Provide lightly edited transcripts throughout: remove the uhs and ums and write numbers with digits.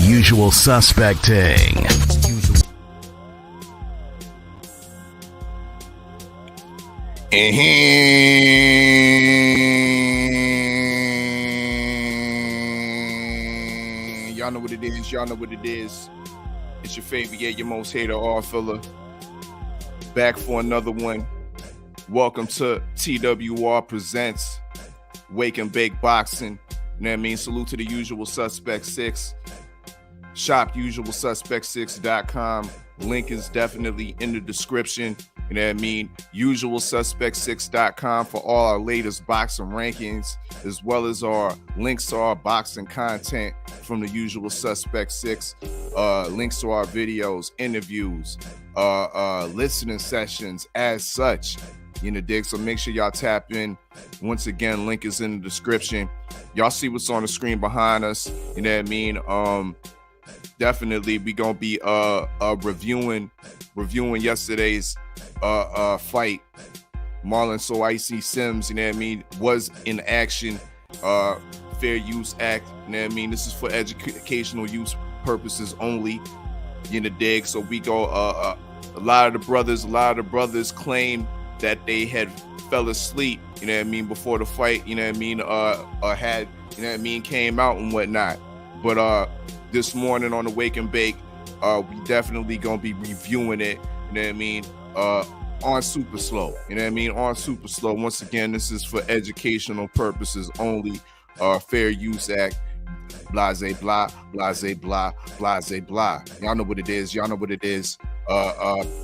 Usual Suspecting. Y'all know what it is. Y'all know what it is. It's your favorite, your most hated Oddfella. Back for another one. Welcome to TWR Presents Wake and Bake Boxing. You know what I mean? Salute to the Usual Suspect 6. Shop usualsuspect6.com. Link is definitely in the description. You know what I mean? Usualsuspect6.com for all our latest boxing rankings, as well as our links to our boxing content from the Usual Suspect 6. Links to our videos, interviews, listening sessions as such. You know, dig. So make sure y'all tap in. Once again, link is in the description. Y'all see what's on the screen behind us. You know what I mean? Definitely we gonna be reviewing yesterday's fight. Marlon So Icy Sims, you know what I mean, was in action. Fair Use Act, you know what I mean? This is for educational use purposes only. You know, dig. So we go a lot of the brothers claim that they had fell asleep, you know what I mean, before the fight, you know what I mean, had, you know what I mean, came out and whatnot. But this morning on the Wake and Bake, we definitely gonna be reviewing it, you know what I mean, on super slow, you know what I mean, on super slow. Once again, this is for educational purposes only. Fair Use Act, blase blah, blase blah, blase blah. Y'all know what it is.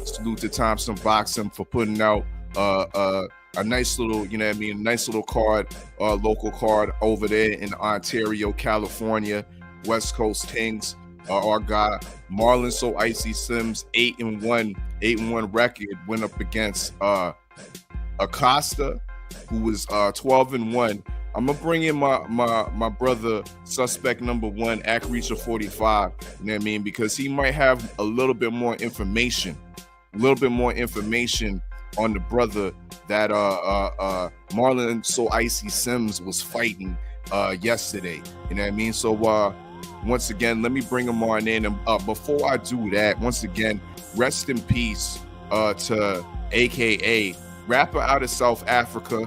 Salute to Thompson Boxing for putting out a nice little, you know what I mean, nice little card, local card over there in Ontario, California. West Coast Kings, our guy Marlon So Icy Sims, 8-1 record, went up against Acosta, who was 12-1. I'm gonna bring in my brother, suspect number 1, Act Reacher 45. You know what I mean? Because he might have a little bit more information on the brother that Marlon So Icy Sims was fighting yesterday. You know what I mean? So once again, let me bring him on in. And before I do that, once again, rest in peace to AKA, rapper out of South Africa.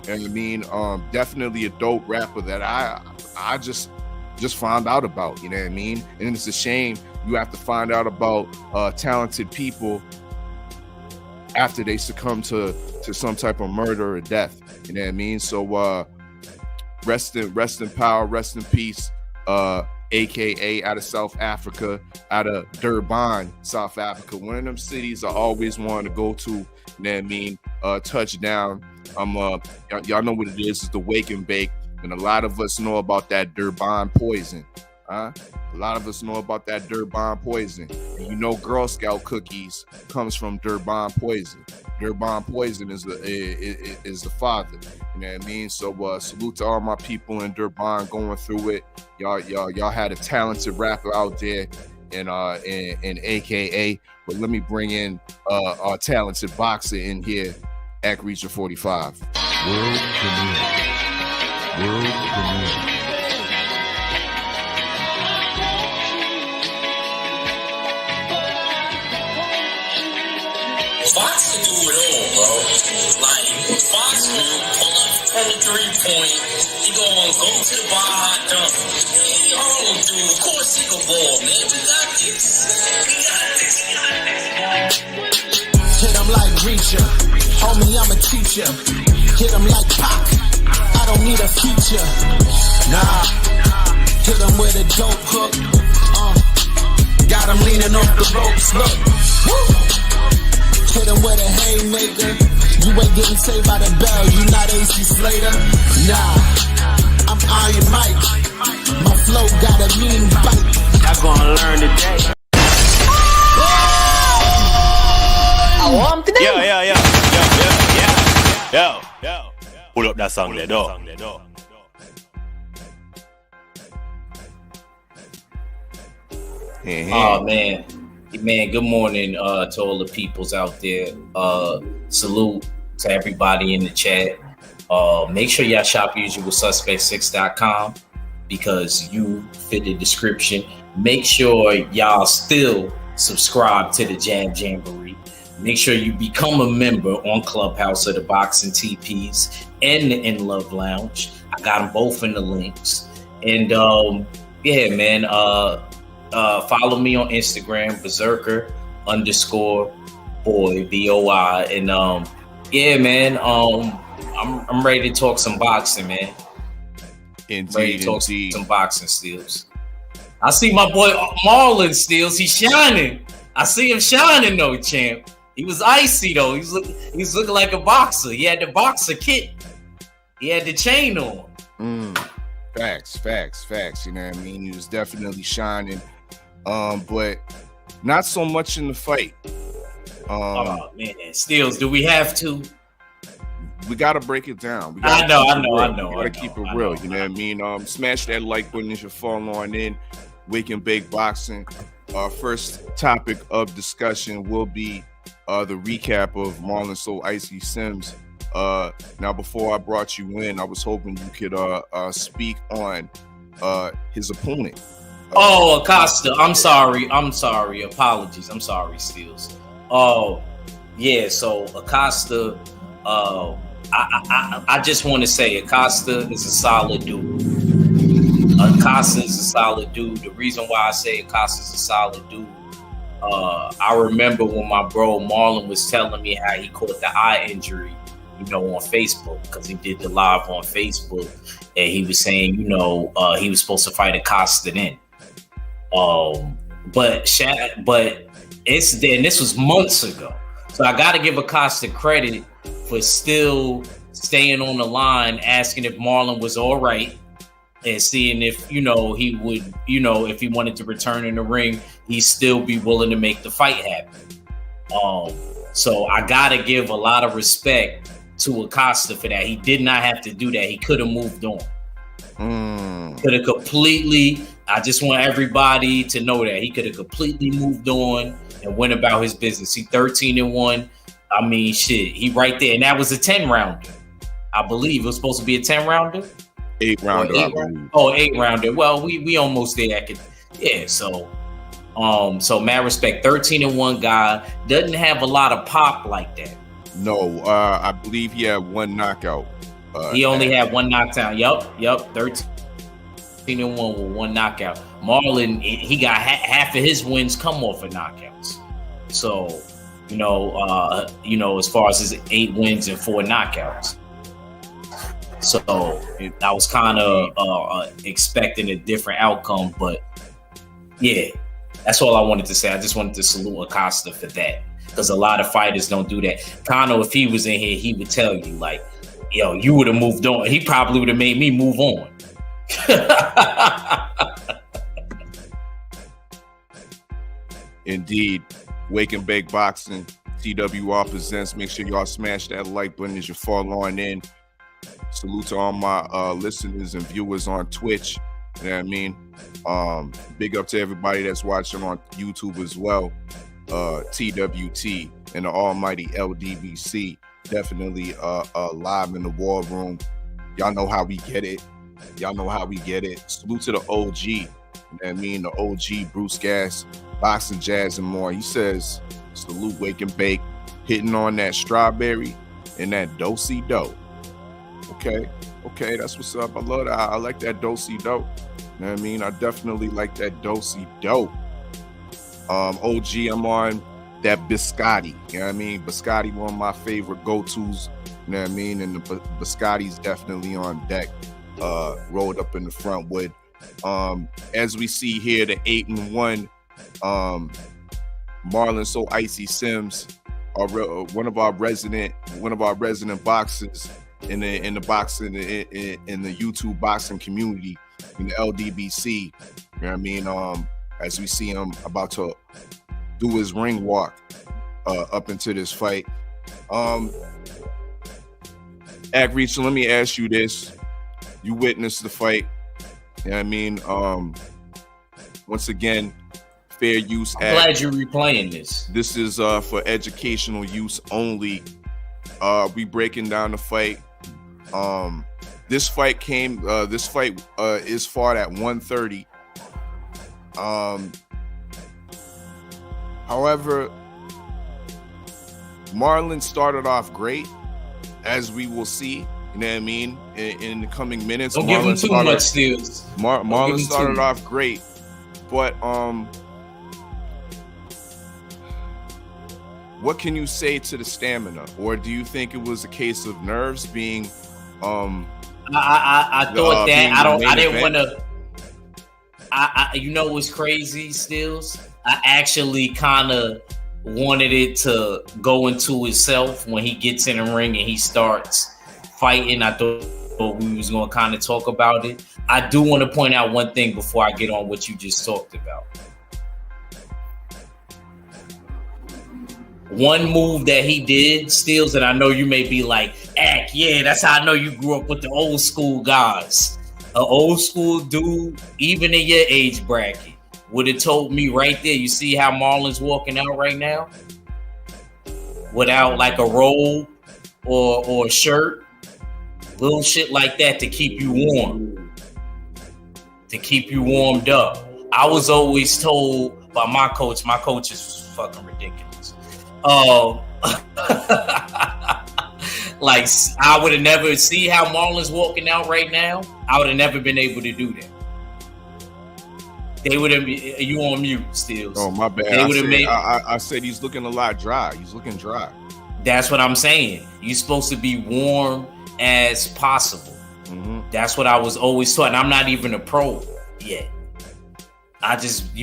And I mean, definitely a dope rapper that I just found out about, you know what I mean? And it's a shame you have to find out about talented people after they succumb to some type of murder or death, you know what I mean? So rest in power, rest in peace, AKA out of South Africa, out of Durban, South Africa. One of them cities I always wanted to go to, you know what I mean? Touchdown. Y'all know what it is. It's the Wake and Bake, and a lot of us know about that Durban poison. A lot of us know about that Durban poison. And you know, Girl Scout cookies comes from Durban poison. Durban poison is the father. You know what I mean? So salute to all my people in Durban going through it. Y'all had a talented rapper out there, and AKA. But let me bring in our talented boxer in here, Act Reacher 45. World premiere. Fox can do it all, bro. Like, Fox will pull up from the 3-point. He gonna go to the bar hot dunk. He all do. Of course he can ball, man. We got this. Hit him like Reacher. Homie, I'm a teacher. Hit him like Pac. I don't need a feature. Nah. Hit him with a dope hook. Got him leaning off the ropes. Look. Woo. Hit him with a haymaker. You ain't getting saved by the bell. You not AC Slater. Nah, I'm Iron Mike. My flow got a mean bite. Y'all gonna learn today. I want today. Yo. Pull up that song there, though. Oh, man. Man, good morning to all the peoples out there. Salute to everybody in the chat. Make sure y'all shop usualsuspect6.com. because you fit the description. Make sure y'all still subscribe to the Jab Jamboree. Make sure you become a member on Clubhouse of the Boxing TPs and the In Love Lounge. I got them both in the links. And yeah, man, follow me on Instagram, Berserker _boy, BOI. And yeah, man, I'm ready to talk some boxing, man. Indeed. Some boxing, Steels. I see my boy Marlon Steels. He's shining. I see him shining though, champ. He was icy though. He's looking like a boxer. He had the boxer kit. He had the chain on. Facts. You know what I mean? He was definitely shining. But not so much in the fight. Oh man, Steels, do we have to? We gotta break it down. I know. We gotta keep it real. You know what I mean? Smash that like button as you fall on in. Wake and Bake Boxing. Our first topic of discussion will be the recap of Marlon So Icy Sims. Now, before I brought you in, I was hoping you could speak on his opponent. Acosta. I'm sorry. Apologies. I'm sorry, Steels. Oh, yeah. So Acosta. I just want to say Acosta is a solid dude. The reason why I say Acosta is a solid dude, I remember when my bro Marlon was telling me how he caught the eye injury, on Facebook, because he did the live on Facebook, and he was saying, he was supposed to fight Acosta then. But this was months ago. So I got to give Acosta credit for still staying on the line, asking if Marlon was all right, and seeing if, he would, if he wanted to return in the ring, he'd still be willing to make the fight happen. So I got to give a lot of respect to Acosta for that. He did not have to do that. He could have moved on. Could have completely, I just want everybody to know that he could have completely moved on and went about his business. He 13-1. I mean, shit, he right there. And that was a 10-rounder. I believe it was supposed to be a 10-rounder. 8-rounder. 8-rounder. Well, we almost there. Yeah, so mad respect. 13-1 guy. Doesn't have a lot of pop like that. No, I believe he had one knockout. He only had one knockdown. Yup. 13-1 with one knockout. Marlon, he got half of his wins come off of knockouts. So, as far as his 8 wins and 4 knockouts. So I was kind of expecting a different outcome, but yeah, that's all I wanted to say. I just wanted to salute Acosta for that, because a lot of fighters don't do that. Kano, if he was in here, he would tell you, like, yo, you would have moved on. He probably would have made me move on. Indeed. Wake and Bake Boxing, TWR presents. Make sure y'all smash that like button as you fall on in. Salute to all my listeners and viewers on Twitch. You know what I mean? Big up to everybody that's watching on YouTube as well. TWT and the almighty LDBC. Definitely live in the war room. Y'all know how we get it. Salute to the OG. You know what I mean? The OG, Bruce Gas, Boxing Jazz and more. He says, salute Wake and Bake, hitting on that strawberry and that do-si-do. Okay, that's what's up. I love that. I like that do-si-do. You know what I mean? I definitely like that do-si-do. OG, I'm on that biscotti. You know what I mean? Biscotti, one of my favorite go-tos. You know what I mean? And the biscotti's definitely on deck. Rolled up in the front wood. As we see here, the 8-1 Marlon So Icy Sims, one of our resident boxers in the boxing in the YouTube boxing community, in the LDBC. You know what I mean? As we see him about to do his ring walk up into this fight. Agreed, so let me ask you this. You witnessed the fight. You know what I mean? Once again, fair use. I'm glad you're replaying this. This is for educational use only. We breaking down the fight This fight came. This fight is fought at 130. However, Marlon started off great, as we will see. You know what I mean? In the coming minutes, Don't give him too much steals. Marlon started off great, but what can you say to the stamina, or do you think it was a case of nerves being? I thought that I didn't want to. You know what's crazy, Steels? I actually kind of wanted it to go into itself when he gets in the ring and he starts fighting. I thought we was going to kind of talk about it. I do want to point out one thing before I get on what you just talked about. One move that he did, Steels, and I know you may be like, yeah, that's how I know you grew up with the old school guys. An old school dude, even in your age bracket, would have told me right there, you see how Marlon's walking out right now? Without like a robe or a shirt, little shit like that to keep you warm, to keep you warmed up. I was always told by my coach is fucking ridiculous. Like, I would have never see how Marlon's walking out right now. I would have never been able to do that. They would have. You on mute, Steels? Oh, my bad. They would have made. I said he's looking a lot dry. He's looking dry. That's what I'm saying. You're supposed to be warm as possible. Mm-hmm. That's what I was always taught. And I'm not even a pro yet. I just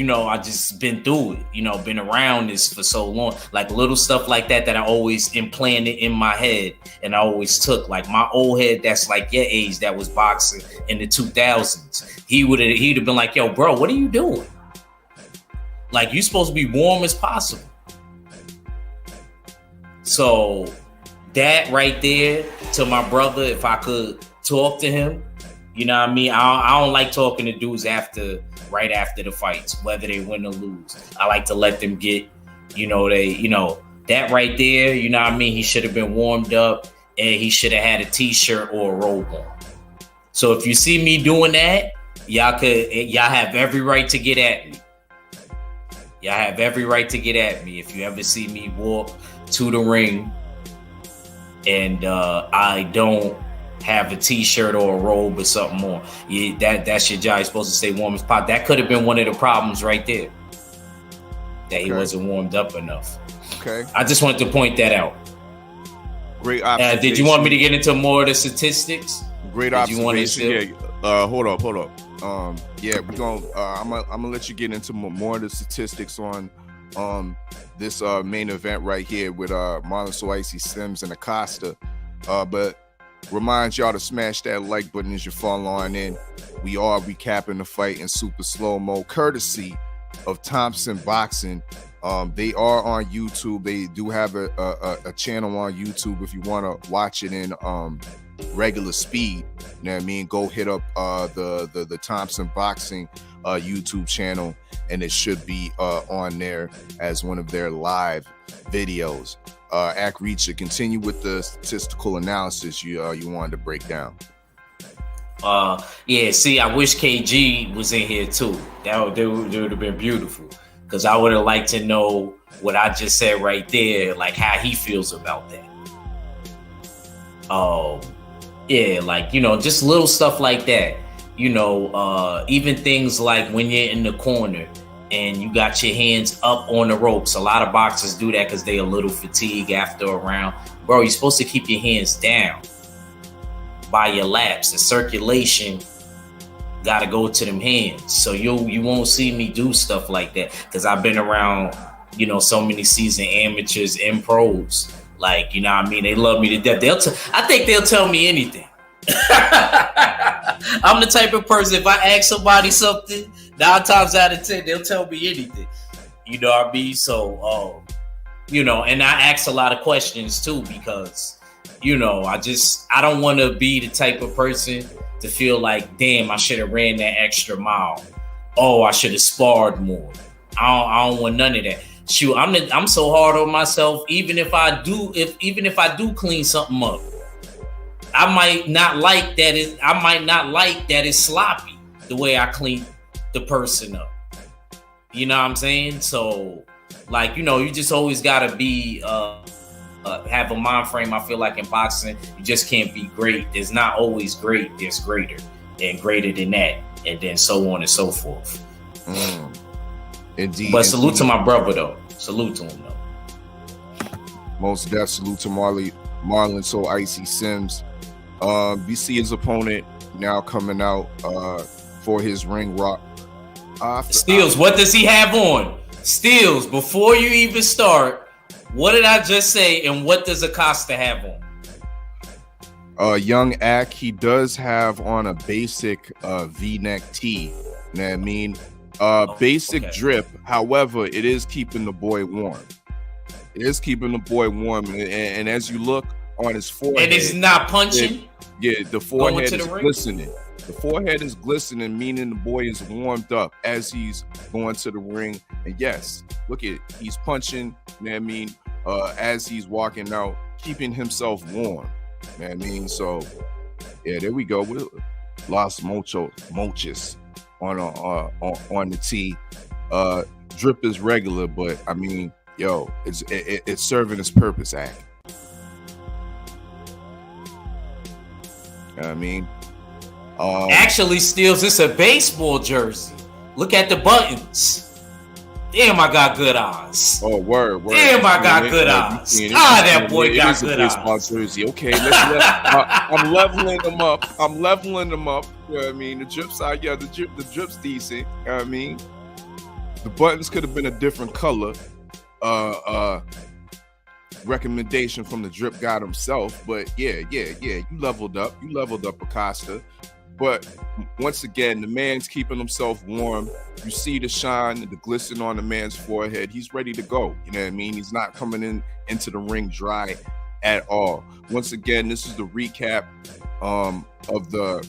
been through it, been around this for so long, like little stuff like that I always implanted in my head and I always took. Like my old head that's like your age that was boxing in the 2000s. He'd have been like, yo, bro, what are you doing? Like, you're supposed to be warm as possible. So that right there, to my brother, if I could talk to him, you know what I mean? I don't like talking to dudes right after the fights, whether they win or lose. I like to let them get, that right there, you know what I mean? He should have been warmed up and he should have had a t-shirt or a robe on. So if you see me doing that, y'all have every right to get at me. Y'all have every right to get at me if you ever see me walk to the ring and I don't have a t-shirt or a robe or something more. Yeah, that's your job. You're supposed to stay warm as possible. That could have been one of the problems right there. That he wasn't warmed up enough. Okay. I just wanted to point that out. Great observation. Did you want me to get into more of the statistics? Great observation. Hold up. Yeah, we're gonna I'm gonna let you get into more of the statistics on this main event right here with Marlon So Icy Sims and Acosta. But remind y'all to smash that like button as you fall on in. We are recapping the fight in super slow-mo, courtesy of Thompson Boxing. They are on YouTube. They do have a channel on YouTube if you want to watch it in regular speed. You know what I mean? Go hit up the Thompson Boxing YouTube channel, and it should be on there as one of their live videos. Reacher, continue with the statistical analysis you wanted to break down. Yeah, see, I wish KG was in here too. That would have been beautiful, because I would have liked to know what I just said right there, like how he feels about that. Yeah, like, just little stuff like that. Even things like when you're in the corner and you got your hands up on the ropes. A lot of boxers do that because they're a little fatigued after a round. Bro, you're supposed to keep your hands down by your laps. The circulation got to go to them hands. So you won't see me do stuff like that because I've been around, so many seasoned amateurs and pros. Like, you know what I mean? They love me to death. I think they'll tell me anything. I'm the type of person, if I ask somebody something, 9 times out of 10, they'll tell me anything. You know what I mean? So, and I ask a lot of questions too, because, I don't want to be the type of person to feel like, damn, I should have ran that extra mile. Oh, I should have sparred more. I don't want none of that. Shoot, I'm so hard on myself. Even if I do clean something up, I might not like that. I might not like that it's sloppy the way I clean the person up. You know what I'm saying? So, like, you know, you just always gotta be have a mind frame. I feel like in boxing, you just can't be great. There's not always great. There's greater and greater than that, and then so on and so forth. Indeed. But salute to my brother though. Salute to him though. Most death salute to Marlon So Icy Sims. BC his opponent now coming out for his ring rock. Steels, what does he have on? Steels, before you even start, what did I just say, and what does Acosta have on? Young Ak, he does have on a basic V-neck tee. You know what I mean? Basic drip. However, it is keeping the boy warm. It is keeping the boy warm, and as you look on his forehead, and it's not punching. The forehead is glistening. The forehead is glistening, meaning the boy is warmed up as he's going to the ring. And yes, look at it. He's punching, you know what I mean, as he's walking out, keeping himself warm. You know what I mean? So, yeah, there we go. We Los Mochis on the tee. Drip is regular, but I mean, yo, it's serving its purpose, Act. You know what I mean? Actually, Steels, it's a baseball jersey. Look at the buttons. Damn, I got good eyes. Oh, word. Damn, I got good eyes. That boy got good eyes. Baseball jersey. Okay, I'm leveling them up. You know what I mean? The drip side, yeah, the drip's decent. You know what I mean? The buttons could have been a different color. Recommendation from the drip god himself, but yeah, you leveled up Acosta. But once again, the man's keeping himself warm. You see the shine, the glisten on the man's forehead. He's ready to go. You know what I mean? He's not coming into the ring dry at all. Once again, this is the recap of the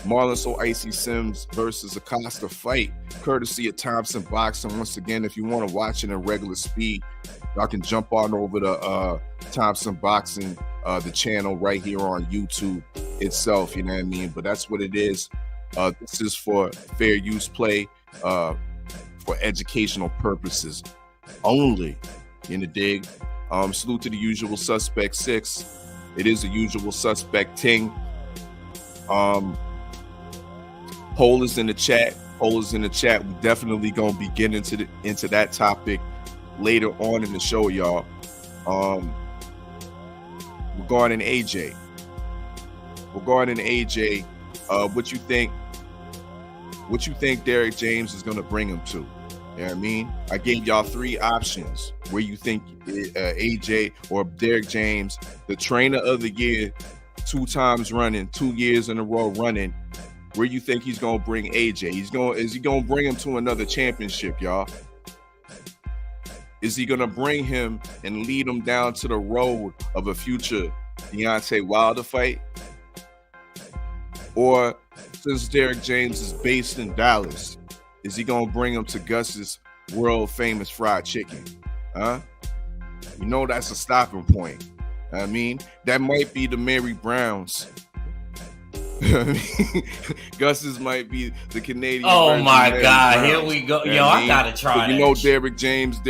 Marlon So Icy Sims versus Acosta fight, courtesy of Thompson Boxing. Once again, if you want to watch it in regular speed, y'all can jump on over to Thompson Boxing, the channel right here on YouTube itself, you know what I mean? But that's what it is. This is for fair use play, for educational purposes only, in the dig. Salute to the usual suspect 6. It is a usual suspect ting. Poll is in the chat. We definitely gonna be getting into that topic later on in the show, y'all. Regarding AJ, what you think Derek James is gonna bring him to? You know what I mean? I gave y'all 3 options where you think AJ or Derek James, the trainer of the year, 2 times running, 2 years in a row running, where you think he's gonna bring AJ? Is he gonna bring him to another championship, y'all? Is he gonna bring him and lead him down to the road of a future Deontay Wilder fight? Or since Derek James is based in Dallas, is he gonna bring him to Gus's world famous fried chicken? Huh? You know that's a stopping point. I mean, that might be the Mary Browns. Gus's might be the Canadian. Oh my God, here we go. Yo, I gotta try. You know, Derek James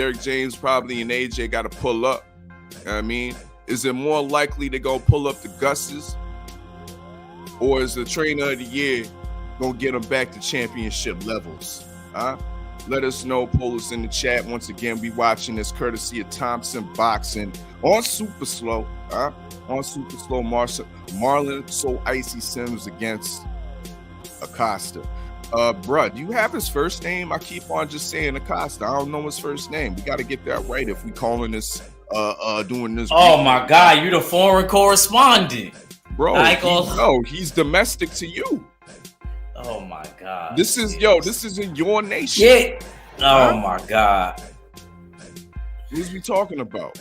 probably and AJ gotta pull up. I mean, is it more likely to go pull up the Gus's, or is the trainer of the year gonna get them back to championship levels? Huh? Let us know. Pull us in the chat. Once again, we watching this courtesy of Thompson Boxing on Super Slow. On Super Slow, Marlon So Icy Sims against Acosta. Bruh, do you have his first name? I keep on just saying Acosta. I don't know his first name. We got to get that right if we calling this, doing this. Oh my God, you the foreign correspondent. Bro, he's domestic to you. Oh my God. This is in your nation. Yeah. Oh my God. Who's we talking about?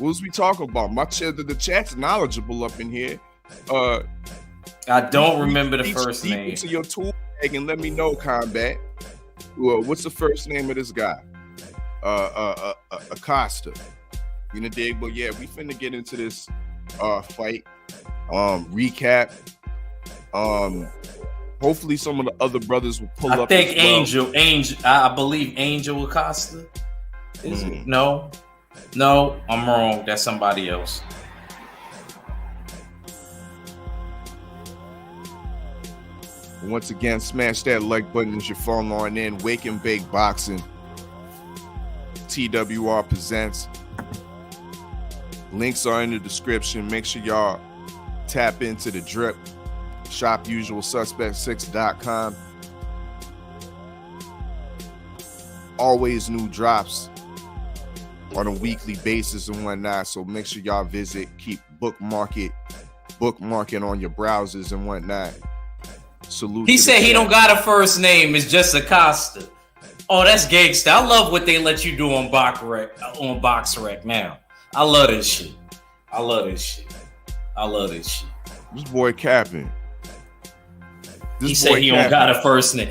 The chat's knowledgeable up in here. I don't remember the first name. Into your tool bag and let me know, Combat. What's the first name of this guy? Acosta. You know, dig? But yeah, we finna get into this fight. recap. Hopefully some of the other brothers will pull up. I think as well. Angel. I believe Angel Acosta. Is it? No, I'm wrong. That's somebody else. Once again, smash that like button as you're falling on in. Wake and Bake Boxing. TWR presents. Links are in the description. Make sure y'all tap into the drip. ShopUsualSuspect6.com. Always new drops on a weekly basis and whatnot. So make sure y'all visit. Keep bookmarking on your browsers and whatnot. Salute. He said he don't got a first name. It's just Acosta. Oh, that's gangsta. I love what they let you do on BoxRec now. I love this shit. This boy capping. He said he don't got a first name.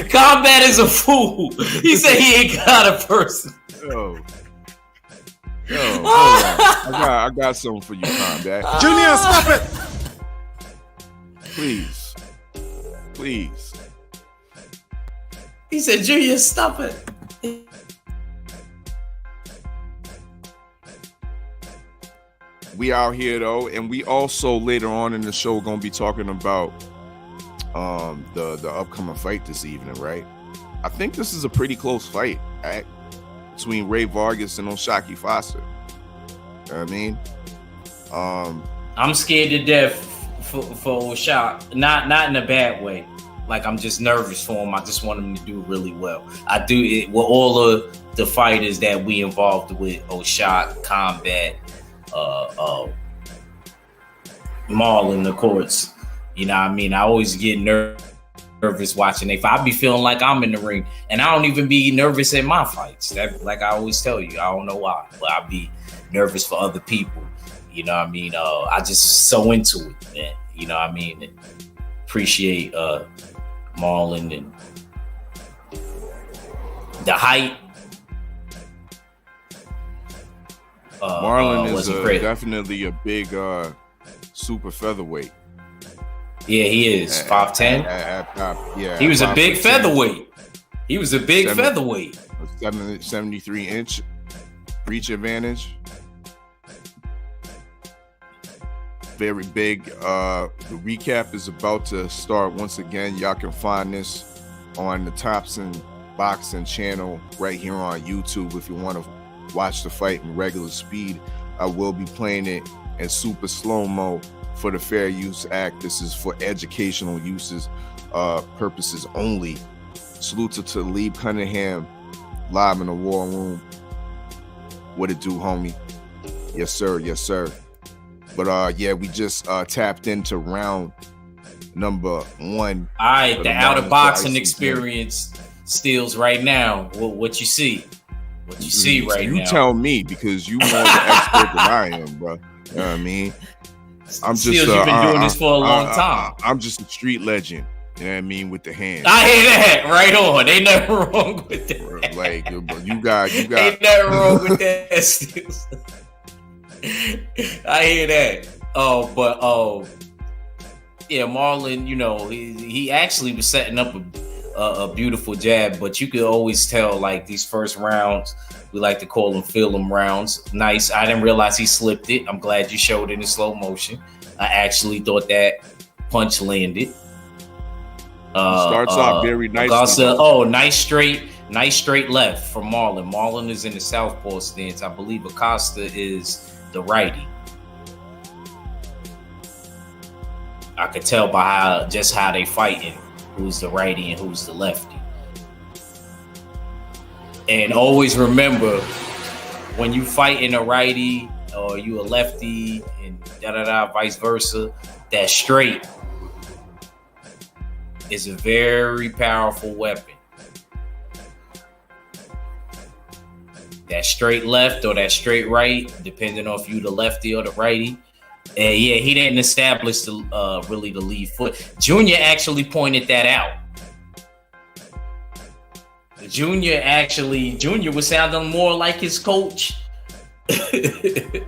Combat is a fool. He said he ain't got a first name. Yo, hold on. I got something for you, Combat. Junior, stop it! Please. He said, Junior, stop it. We out here though, and we also later on in the show gonna be talking about the upcoming fight this evening, right? I think this is a pretty close fight, right? Between Ray Vargas and Oshaki Foster. You know what I mean? I'm scared to death for Oshaki. Not in a bad way. Like, I'm just nervous for him. I just want him to do really well. I do it with all of the fighters that we involved with, Oshaki, Combat, Marlon, of course. You know what I mean? I always get nervous watching they fight. I be feeling like I'm in the ring, and I don't even be nervous in my fights. That, like I always tell you, I don't know why, but I be nervous for other people. You know what I mean? I just so into it, man. You know what I mean? And appreciate Marlon and the height. Marlon is definitely a big super featherweight. Yeah, he is 5'10". Yeah, he was a big featherweight. He was a big featherweight. 73-inch reach advantage. Very big. The recap is about to start once again. Y'all can find this on the Thompson Boxing channel right here on YouTube if you want to watch the fight in regular speed. I will be playing it in super slow-mo for the Fair Use Act. This is for educational uses, purposes only. Salute to Talib Cunningham, live in the war room. What it do, homie? Yes, sir. But yeah, we just tapped into round number 1. All right, the outer boxing experience Steels right now. What you see? What you see right now? You tell me, because you more the expert than I am, bro. You know what I mean? I'm just Steels, you've been doing this for a long time. I'm just a street legend. You know what I mean? With the hands. I hear that. Right on. Ain't nothing wrong with that. Like, you got. Ain't nothing wrong with that, Steels. I hear that. Yeah, Marlon, you know, he actually was setting up a beautiful jab, but you could always tell, like, these first rounds, we like to call them feel them rounds. Nice. I didn't realize he slipped it. I'm glad you showed it in slow motion. I actually thought that punch landed. Starts off very nicely. Nice straight left from Marlon. Marlon is in the southpaw stance. I believe Acosta is the righty. I could tell by how they fighting who's the righty and who's the lefty. And always remember, when you fight in a righty or you a lefty and vice versa, that straight is a very powerful weapon. That straight left or that straight right, depending on if you the lefty or the righty. And yeah, he didn't establish really the lead foot. Junior actually pointed that out. Junior was sounding more like his coach than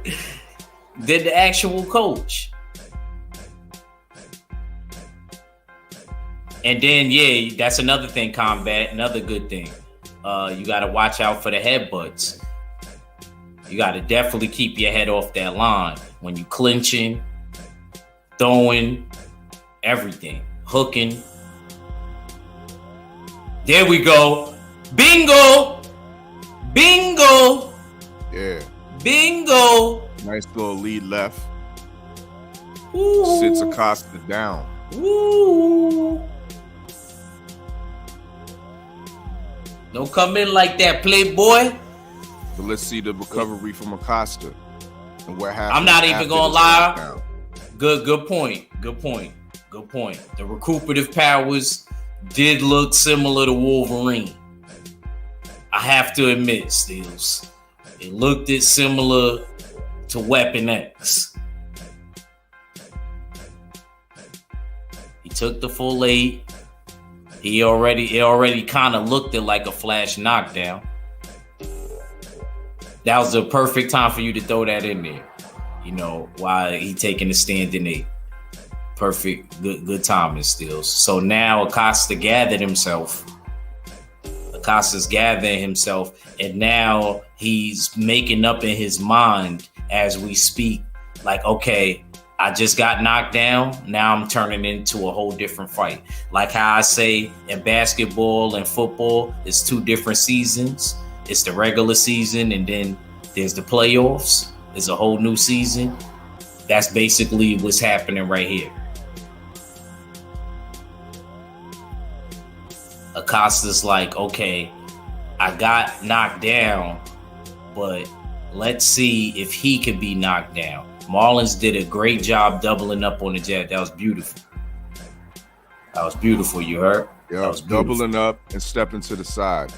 the actual coach. And then, yeah, that's another thing, Combat. Another good thing. You got to watch out for the headbutts. You got to definitely keep your head off that line when you clinching, throwing, everything, hooking. There we go. Bingo. Bingo. Yeah. Bingo. Nice little lead left. Ooh. Sits Acosta down. Ooh. Don't come in like that, playboy. But let's see the recovery from Acosta and what happened. I'm not even after gonna this lie. knockdown. Good point. The recuperative powers did look similar to Wolverine. I have to admit, Steels. It looked similar to Weapon X. He took the full 8. It already kind of looked like a flash knockdown. That was the perfect time for you to throw that in there. You know, while he taking the standing 8. Perfect, good timing Steels. So now Acosta's gathering himself, and now he's making up in his mind as we speak, like, okay, I just got knocked down. Now I'm turning into a whole different fight. Like how I say in basketball and football, it's 2 different seasons. It's the regular season, and then there's the playoffs. It's a whole new season. That's basically what's happening right here. Acosta's like, okay, I got knocked down, but let's see if he could be knocked down. Marlins did a great job doubling up on the jab. That was beautiful. You heard? Yeah, that was doubling up and stepping to the side.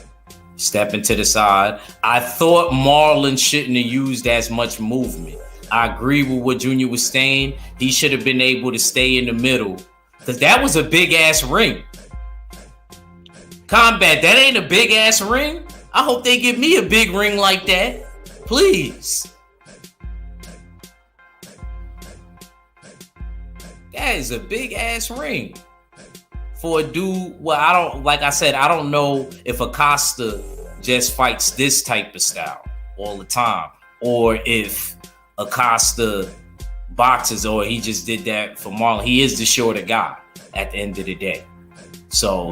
Stepping to the side. I thought Marlon shouldn't have used as much movement. I agree with what Junior was saying. He should have been able to stay in the middle, because that was a big ass ring. Combat, that ain't a big ass ring. I hope they give me a big ring like that. Please. That is a big ass ring for a dude. Well, I don't know if Acosta just fights this type of style all the time, or if Acosta boxes, or he just did that for Marlon. He is the shorter guy at the end of the day. So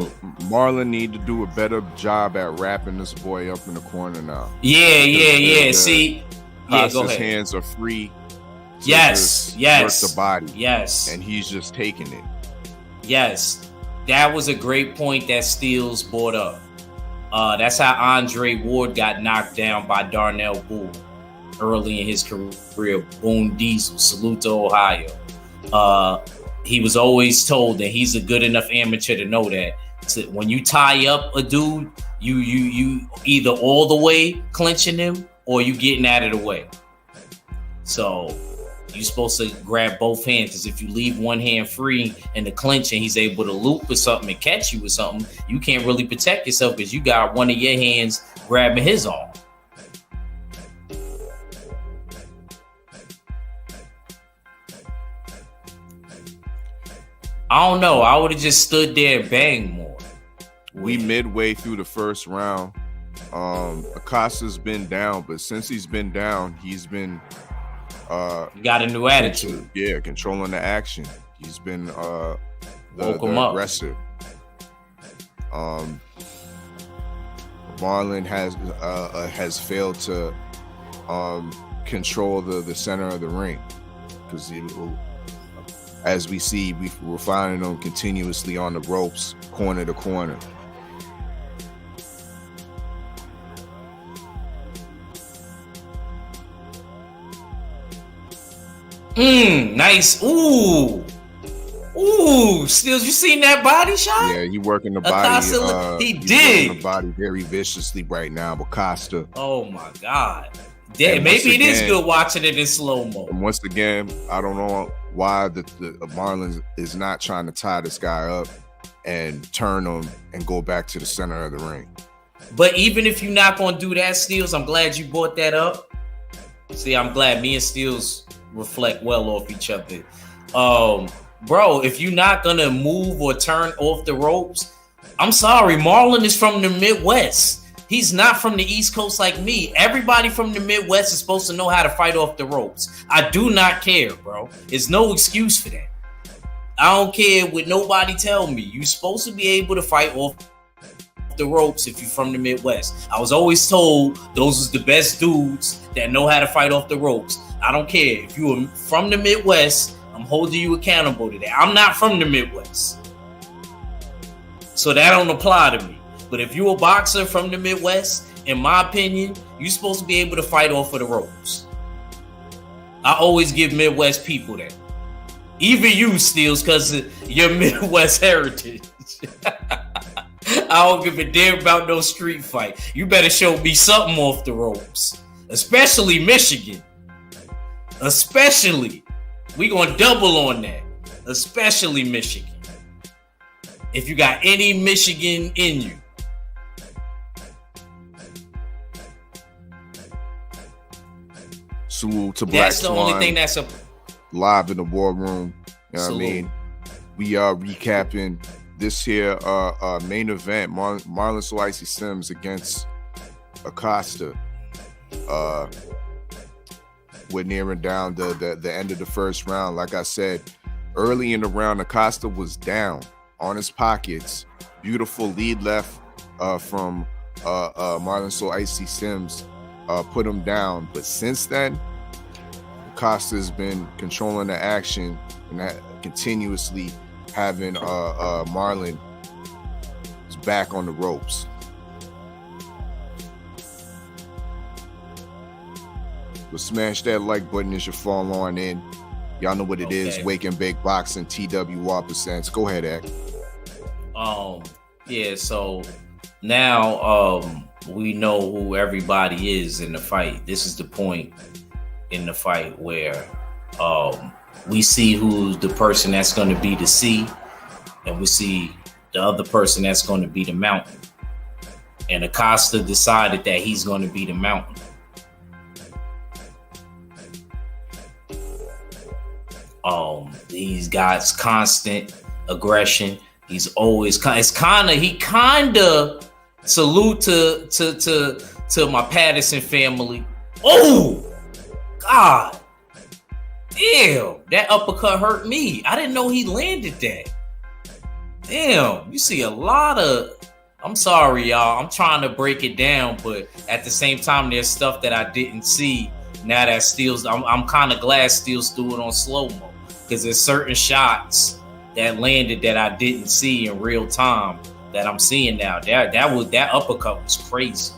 Marlon need to do a better job at wrapping this boy up in the corner now. Yeah. See, go Acosta's ahead. hands are free. Yes. Work the body. Yes. And he's just taking it. Yes. That was a great point that Steels brought up. That's how Andre Ward got knocked down by Darnell Boone early in his career. Boone Diesel, salute to Ohio. He was always told that he's a good enough amateur to know that when you tie up a dude, you either all the way clinching him or you getting out of the way. So you're supposed to grab both hands, because if you leave one hand free in the clinch and he's able to loop with something and catch you with something, you can't really protect yourself because you got one of your hands grabbing his arm. I don't know. I would have just stood there and banged more. We midway through the first round. Acosta's been down, but since he's been down, he's been got a new attitude. Yeah, controlling the action. He's been Woke him up. aggressive. Marlon has failed to control the center of the ring, because as we see, we're finding him continuously on the ropes, corner to corner. Nice. Ooh, Steels, you seen that body shot? Yeah, he working the Acosta, body. he he's did. working the body very viciously right now, Acosta. Oh my God. Damn, And maybe once it is again- good watching it in slow-mo. And once again, I don't know why the Marlins is not trying to tie this guy up and turn him and go back to the center of the ring. But even if you're not going to do that, Steels, I'm glad you brought that up. See, I'm glad me and Steels reflect well off each other. bro, if you're not gonna move or turn off the ropes, I'm sorry, Marlon is from the Midwest. He's not from the East Coast like me. Everybody from the Midwest is supposed to know how to fight off the ropes. I do not care, bro. There's no excuse for that. I don't care what nobody tell me. You're supposed to be able to fight off the ropes if you're from the Midwest. I was always told those was the best dudes that know how to fight off the ropes. I don't care. If you are from the Midwest, I'm holding you accountable to that. I'm not from the Midwest, so that don't apply to me. But if you're a boxer from the Midwest, in my opinion, you're supposed to be able to fight off of the ropes. I always give Midwest people that. Even you, Steels, because of your Midwest heritage. I don't give a damn about no street fight. You better show me something off the ropes. Especially Michigan. Especially. We gonna double on that. Especially Michigan. If you got any Michigan in you. Salute to Black That's the Swan, only thing that's a live in the war room. You know what I Salute. mean? We are recapping this here main event, Marlon So Icy Sims against Acosta. We're nearing down the end of the first round. Like I said, early in the round, Acosta was down on his pockets. Beautiful lead left from Marlon So Icy Sims put him down. But since then, Acosta's been controlling the action and continuously having Marlon is back on the ropes. But smash that like button as you fall on in. Y'all know what it is. Wake and Bake Boxing, TWR percents. Go ahead, Ak. Yeah, so now we know who everybody is in the fight. This is the point in the fight where we see who's the person that's going to be the C, and we see the other person that's going to be the mountain. And Acosta decided that he's going to be the mountain. He's got constant aggression. He's always he kind of salute to my Patterson family. Oh God, damn, that uppercut hurt me. I didn't know he landed that. Damn, you see a lot of. I'm sorry, y'all. I'm trying to break it down, but at the same time, there's stuff that I didn't see. Now that Steels, I'm kind of glad Steels threw it on slow mo, because there's certain shots that landed that I didn't see in real time that I'm seeing now. That uppercut was crazy.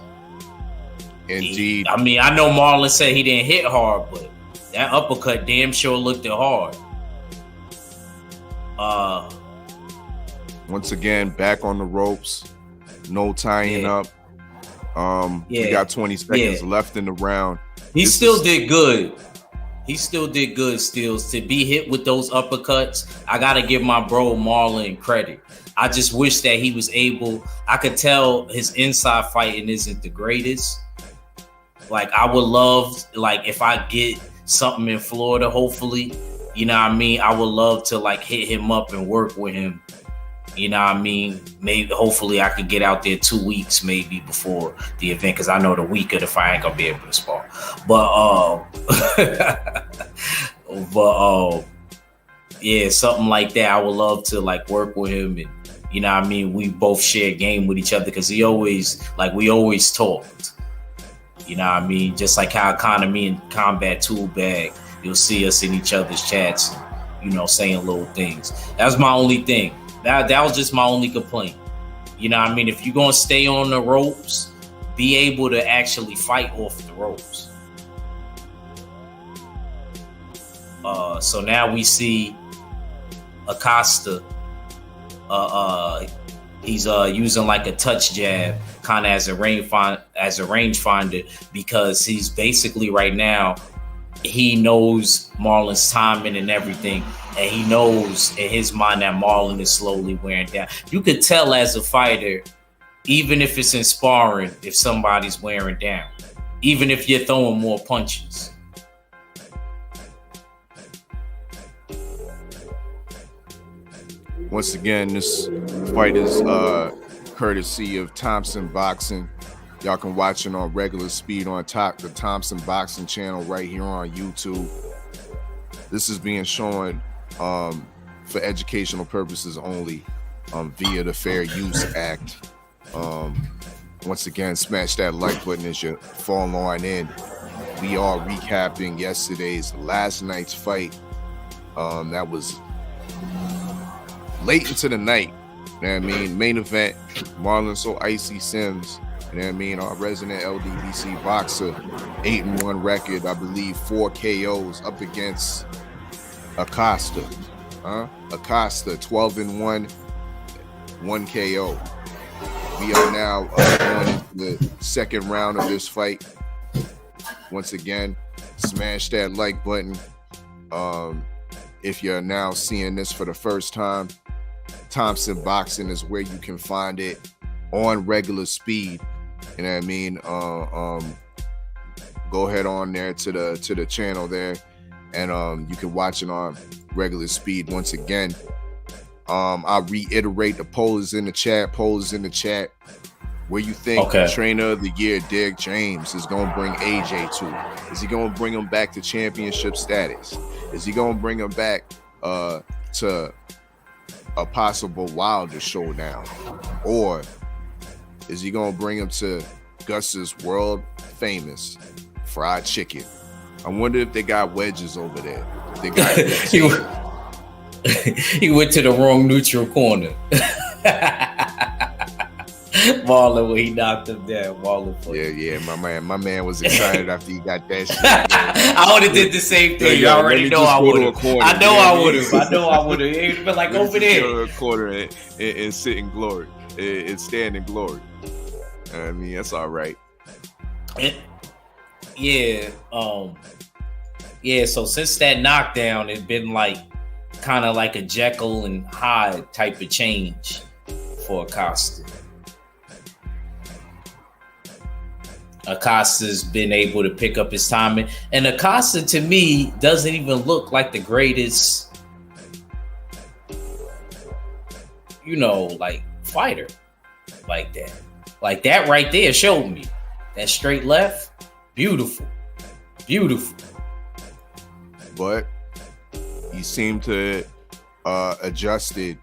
Indeed. I mean, I know Marlon said he didn't hit hard, but that uppercut damn sure looked it hard. Once again, back on the ropes. No tying up. We got 20 seconds left in the round. He still did good. He still did good, Steels. To be hit with those uppercuts, I got to give my bro Marlon credit. I just wish that he was able. I could tell his inside fighting isn't the greatest. Like, I would love, like, if I get something in Florida, hopefully, you know what I mean? I would love to, like, hit him up and work with him. You know what I mean? Maybe, hopefully, I could get out there 2 weeks maybe before the event, because I know the week of the fight I ain't gonna be able to spar. Yeah, something like that. I would love to like work with him, and you know what I mean? We both share game with each other, because we always talked. You know what I mean? Just like how kind of me and Combat Tool Bag, you'll see us in each other's chats, you know, saying little things. That was my only thing. That was just my only complaint. You know what I mean? If you're going to stay on the ropes, be able to actually fight off the ropes. So now we see Acosta. He's using like a touch jab, kind of as a rangefinder, because he's basically right now, he knows Marlon's timing and everything, and he knows in his mind that Marlon is slowly wearing down. You could tell as a fighter, even if it's in sparring, if somebody's wearing down, even if you're throwing more punches. Once again, this fight is courtesy of Thompson Boxing. Y'all can watch it on regular speed on the Thompson Boxing channel right here on YouTube. This is being shown for educational purposes only via the Fair Use Act. Once again, smash that like button as you fall on in. We are recapping last night's fight. That was late into the night. You know what I mean? Main event, Marlon So Icy Sims. You know what I mean? Our resident LDBC boxer, 8-1 record, I believe 4 KOs up against Acosta. Acosta, 12-1, 1 KO. We are now going into the second round of this fight. Once again, smash that like button. If you're now seeing this for the first time, Thompson Boxing is where you can find it on regular speed. You know what I mean? Go ahead on there to the channel there, and you can watch it on regular speed. Once again, I'll reiterate, the poll is in the chat. Where you think Trainer of the Year Derek James is going to bring AJ to? Is he going to bring him back to championship status? Is he going to bring him back to a possible Wilder showdown? Or is he going to bring him to Gus's world famous fried chicken? I wonder if they got wedges over there. They got he went to the wrong neutral corner. Marlon, when he knocked him down, Yeah, my man was excited after he got that shit. I would have did the same thing. You already know I would have. I know I would have. It would been like over there. Go to a corner and sit in glory, and stand in glory. I mean, that's all right. Yeah. So since that knockdown, it's been like kind of like a Jekyll and Hyde type of change for Acosta. Acosta's been able to pick up his timing, and Acosta to me doesn't even look like the greatest, like fighter like that. Like that right there showed me that straight left, beautiful. But he seemed to adjust it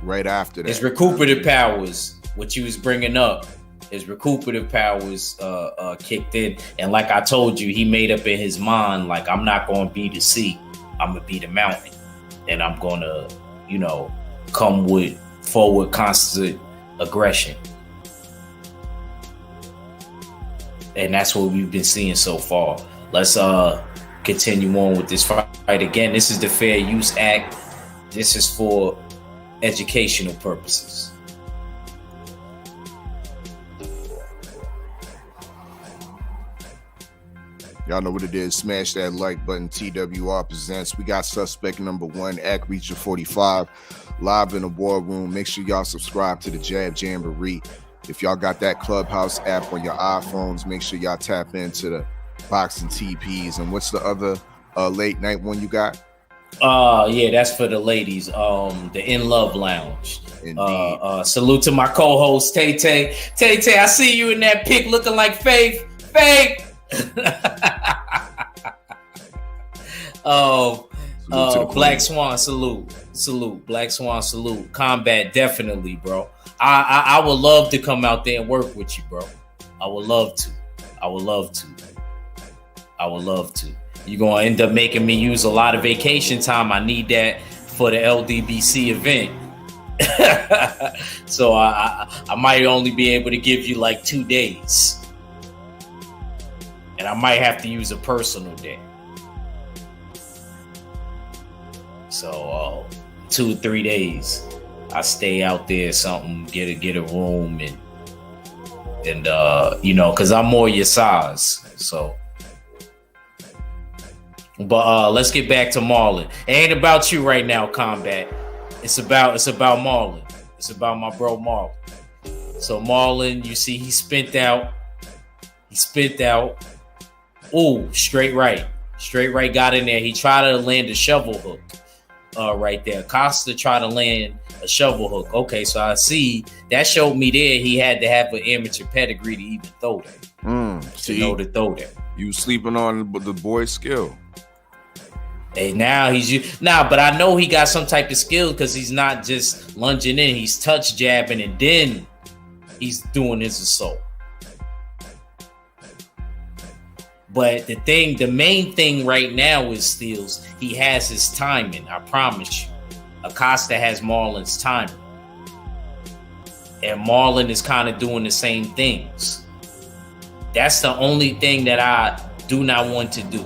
right after that. His recuperative powers, which he was bringing up. His recuperative powers kicked in, and like I told you, he made up in his mind, like, I'm not going to be the sea, I'm going to be the mountain, and I'm going to, come with forward constant aggression. And that's what we've been seeing so far. Let's continue on with this fight. Again, this is the Fair Use Act. This is for educational purposes. Y'all know what it is. Smash that like button. TWR presents. We got suspect number 1, Act Reacher 45, live in the war room. Make sure y'all subscribe to the Jab Jamboree. If y'all got that Clubhouse app on your iPhones, make sure y'all tap into the Boxing TPs. And what's the other late night one you got? Yeah, that's for the ladies. The In Love Lounge. Indeed. Salute to my co-host Tay Tay. Tay Tay, I see you in that pic looking like Faith. Black Swan salute. Black Swan salute. Combat definitely, bro. I would love to come out there and work with you, bro. I would love to. You're gonna end up making me use a lot of vacation time. I need that for the LDBC event. So I might only be able to give you like 2 days. And I might have to use a personal day. So 2 or 3 days, I stay out there, something, get a room, and because I'm more your size. So, but let's get back to Marlon. It ain't about you right now, Combat. It's about Marlon. It's about my bro Marlon. So Marlon, you see, he spent out. Ooh, straight right got in there. He tried to land a shovel hook. right there. Costa tried to land a shovel hook. Okay, so I see that showed me there he had to have an amateur pedigree to even throw that. To know to throw that. You sleeping on the boy's skill. And now but I know he got some type of skill because he's not just lunging in, he's touch jabbing and then he's doing his assault. But the main thing right now is Steels. He has his timing. I promise you. Acosta has Marlon's timing. And Marlon is kind of doing the same things. That's the only thing that I do not want to do.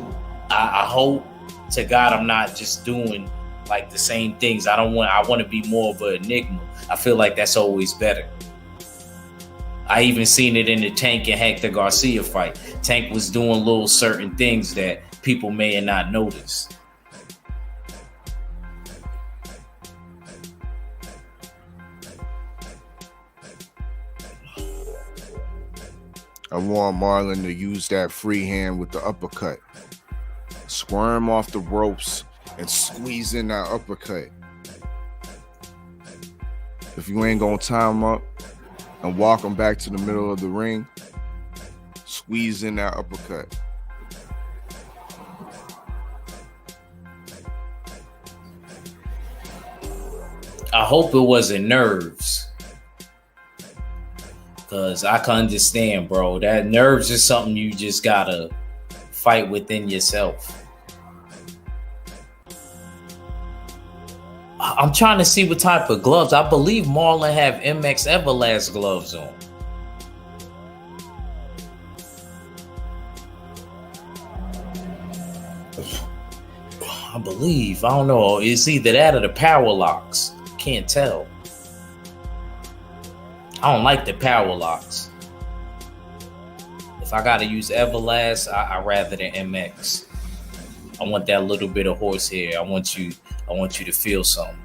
I hope to God I'm not just doing like the same things. I want to be more of an enigma. I feel like that's always better. I even seen it in the Tank and Hector Garcia fight. Tank was doing little certain things that people may have not noticed. I want Marlon to use that free hand with the uppercut. Squirm off the ropes and squeeze in that uppercut. If you ain't gonna tie him up and walk him back to the middle of the ring, squeeze in that uppercut. I hope it wasn't nerves. Because I can understand, bro. That nerves is something you just gotta fight within yourself. I'm trying to see what type of gloves. I believe Marlon have MX Everlast gloves on. I believe. I don't know. It's either that or the power locks. Can't tell. I don't like the power locks. If I gotta use Everlast, I rather than MX. I want that little bit of horsehair. I want you to feel something.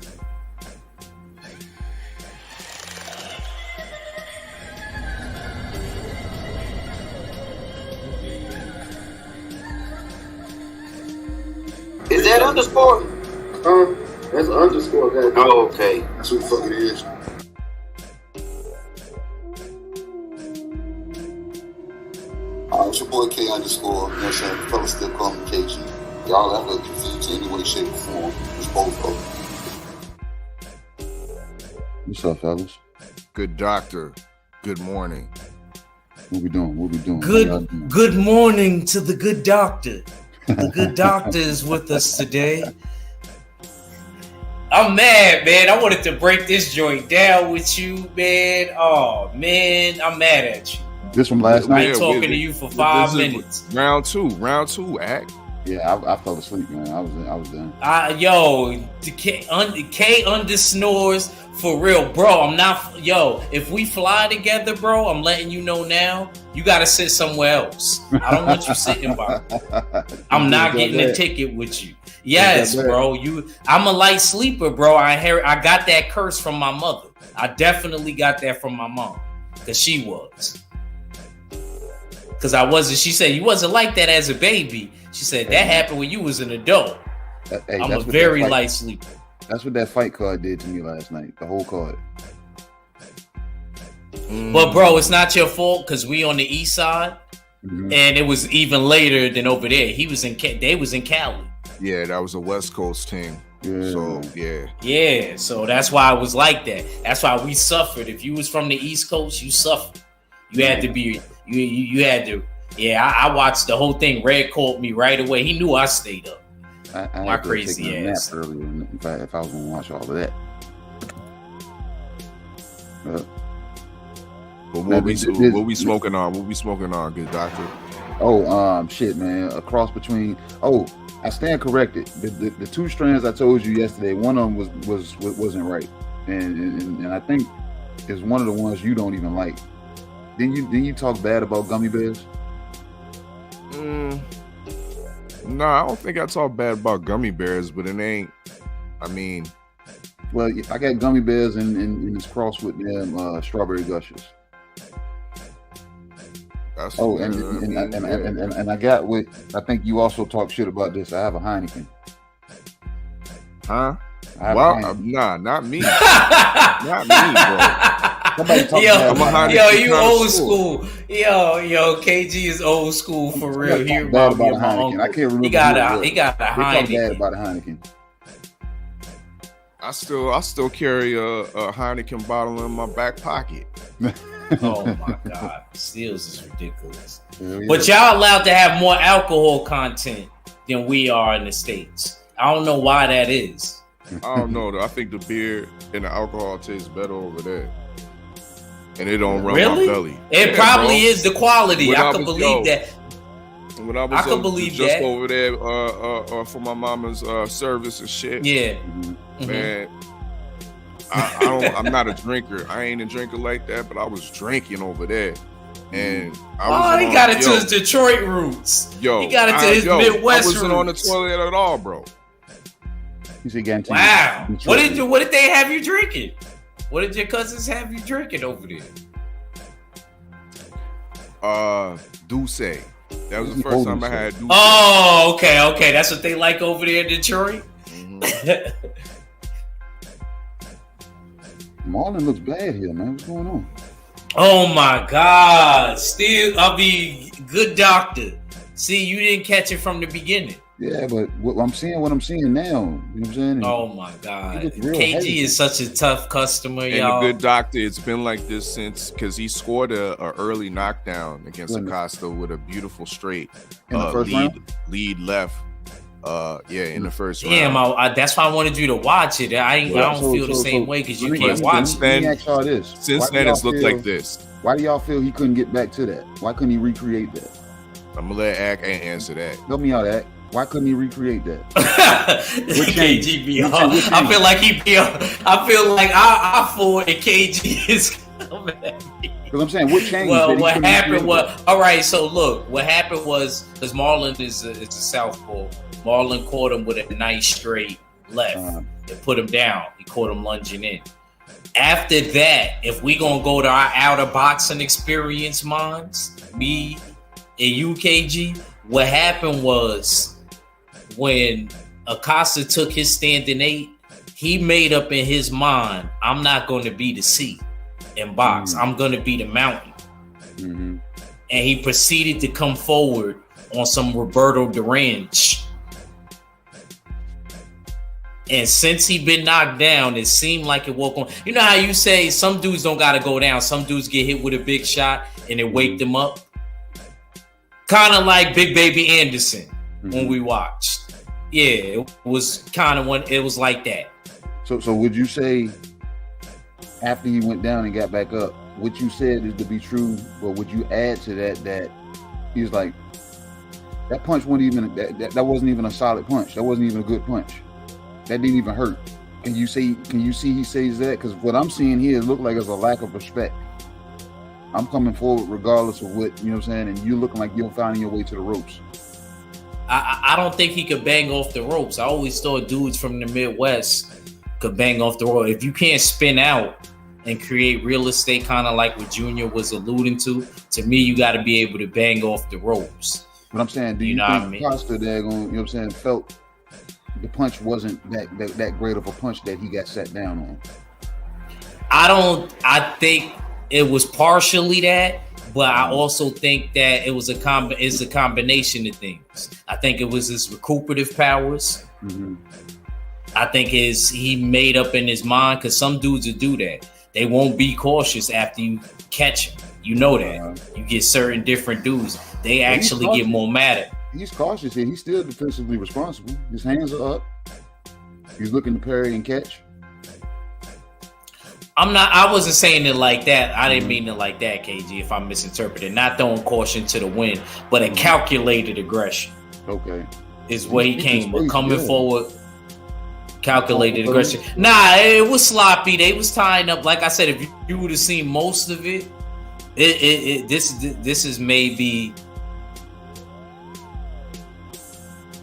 Is that underscore? That's an underscore, guy. Oh, okay. That's what the fuck it is. It's your boy K underscore. You know what I'm saying? Fellas still call me KG. Y'all ever confused in any way, shape, or form. It's both of them. What's up, fellas? Good doctor. Good morning. What we doing? Good morning to the good doctor. The good doctor is with us today. I'm mad, man. I wanted to break this joint down with you, man. Oh, man, I'm mad at you. This from last night. I ain't talking to you for 5 minutes. Round two, act. Yeah, I fell asleep, man. I was done. The K undersnores for real, bro. I'm not. Yo, if we fly together, bro, I'm letting you know now. You gotta sit somewhere else. I don't want you sitting by. I'm not getting a ticket with you. Yes, bro. I'm a light sleeper, bro. I got that curse from my mother. I definitely got that from my mom, cause she was. Cause I wasn't. She said you wasn't like that as a baby. She said that happened when you was an adult. Hey, I'm a very light sleeper. That's what that fight card did to me last night. The whole card. But bro, it's not your fault because we on the east side, and it was even later than over there. They was in Cali. Yeah, that was a West Coast team. Yeah. So yeah. So that's why it was like that. That's why we suffered. If you was from the East Coast, you suffered. You had to be. You had to. Yeah, I watched the whole thing. Red called me right away. He knew I stayed up. I my crazy ass. Earlier, if I was gonna watch all of that. But what we smoking on? What we smoking on, good doctor? Oh, shit, man. A cross between. Oh, I stand corrected. The two strands I told you yesterday, one of them wasn't right, and I think it's one of the ones you don't even like. Didn't you talk bad about gummy bears? No, I don't think I talk bad about gummy bears, but it ain't. I mean, well, I got gummy bears in this cross with them strawberry gushers. That's and I got with. I think you also talk shit about this. I have a Heineken. Huh? Well, nah, not me. Not me, bro. Somebody talk yo, you old school. Yo, KG is old school for real. He reminds me of my uncle. I can't remember. He got a they talk bad Heineken. about a Heineken. I still carry a Heineken bottle in my back pocket. Oh my God, Steels is ridiculous. Yeah. But y'all allowed to have more alcohol content than we are in the States. I don't know why that is. I don't know though. I think the beer and the alcohol tastes better over there, and it don't run my belly. It probably is the quality. When I could believe that. When I was could believe just that. over there for my mama's service and shit. Yeah, man. I'm not a drinker. I ain't a drinker like that, but I was drinking over there. And he got into his Detroit roots. He got into his Midwest roots. I wasn't on the toilet at all, bro. Wow. What did they have you drinking? What did your cousins have you drinking over there? Douce. That was the first time I had Douce. Oh, okay. That's what they like over there in Detroit. Marlon looks bad here, man. What's going on? Oh my God! Good doctor. See, you didn't catch it from the beginning. Yeah, but I'm seeing what I'm seeing now. You know what I'm saying? Oh my God! KG is such a tough customer, and y'all. And a good doctor. It's been like this since because he scored a early knockdown against Acosta with a beautiful straight in the first round? lead left. In the first round. Damn, that's why I wanted you to watch it. I don't feel the same way because you can't watch it. Since then, it's looked like this. Why do y'all feel he couldn't get back to that? Why couldn't he recreate that? I'm gonna let Ak answer that. Help me out, Ak. Why couldn't he recreate that? KG be hard. I feel like he be. I feel like I forward and KG is coming at me. Because I'm saying, what changed? Well, what happened was all right. So look, what happened was because Marlon is a southpaw. Marlon caught him with a nice straight left and put him down. He caught him lunging in. After that, if we gonna go to our outer boxing experience minds, me and UKG, what happened was when Acosta took his standing 8, he made up in his mind, I'm not going to be the C in box. I'm going to be the mountain. And he proceeded to come forward on some Roberto Duran. And since he been knocked down, it seemed like it woke on. You know how you say some dudes don't got to go down. Some dudes get hit with a big shot and it wake them up. Kind of like Big Baby Anderson when we watched. Yeah, it was kind of when it was like that. So would you say after he went down and got back up, what you said is to be true, but would you add to that he was like, that punch wasn't even that wasn't even a solid punch. That wasn't even a good punch. That didn't even hurt. Can you see he says that? Because what I'm seeing here look like it's a lack of respect. I'm coming forward regardless of what, you know what I'm saying, and you looking like you're finding your way to the ropes. I don't think he could bang off the ropes. I always thought dudes from the Midwest could bang off the rope. If you can't spin out and create real estate, kind of like what Junior was alluding to me, you got to be able to bang off the ropes. But I'm saying, do you think Costa there going, you know what I'm saying, felt the punch wasn't that great of a punch that he got sat down on? I think it was partially that, but I also think that it was a combination of things. I think it was his recuperative powers. I think he made up in his mind, because some dudes will do that. They won't be cautious after you catch them. You know that. You get certain different dudes. They actually get more mad at him. He's cautious here. He's still defensively responsible. His hands are up. He's looking to parry and catch. I wasn't saying it like that. I didn't mean it like that, KG, if I misinterpreted. Not throwing caution to the wind, but a calculated aggression. Okay. Is where he came, but coming forward, calculated aggression. Nah, it was sloppy. They was tying up. Like I said, if you would have seen most of it, this is maybe,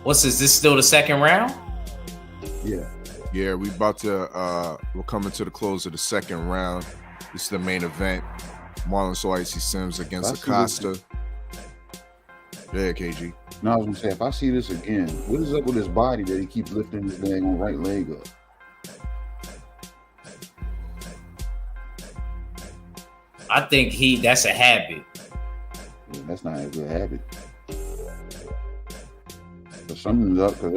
what's this? This still the second round? Yeah, we're coming to the close of the second round. This is the main event. Marlon So Icy Sims against Acosta. Yeah, KG. No, I was gonna say, if I see this again, what is up with his body that he keeps lifting his leg on right leg up? I think that's a habit. Yeah, that's not a good habit. But something's up because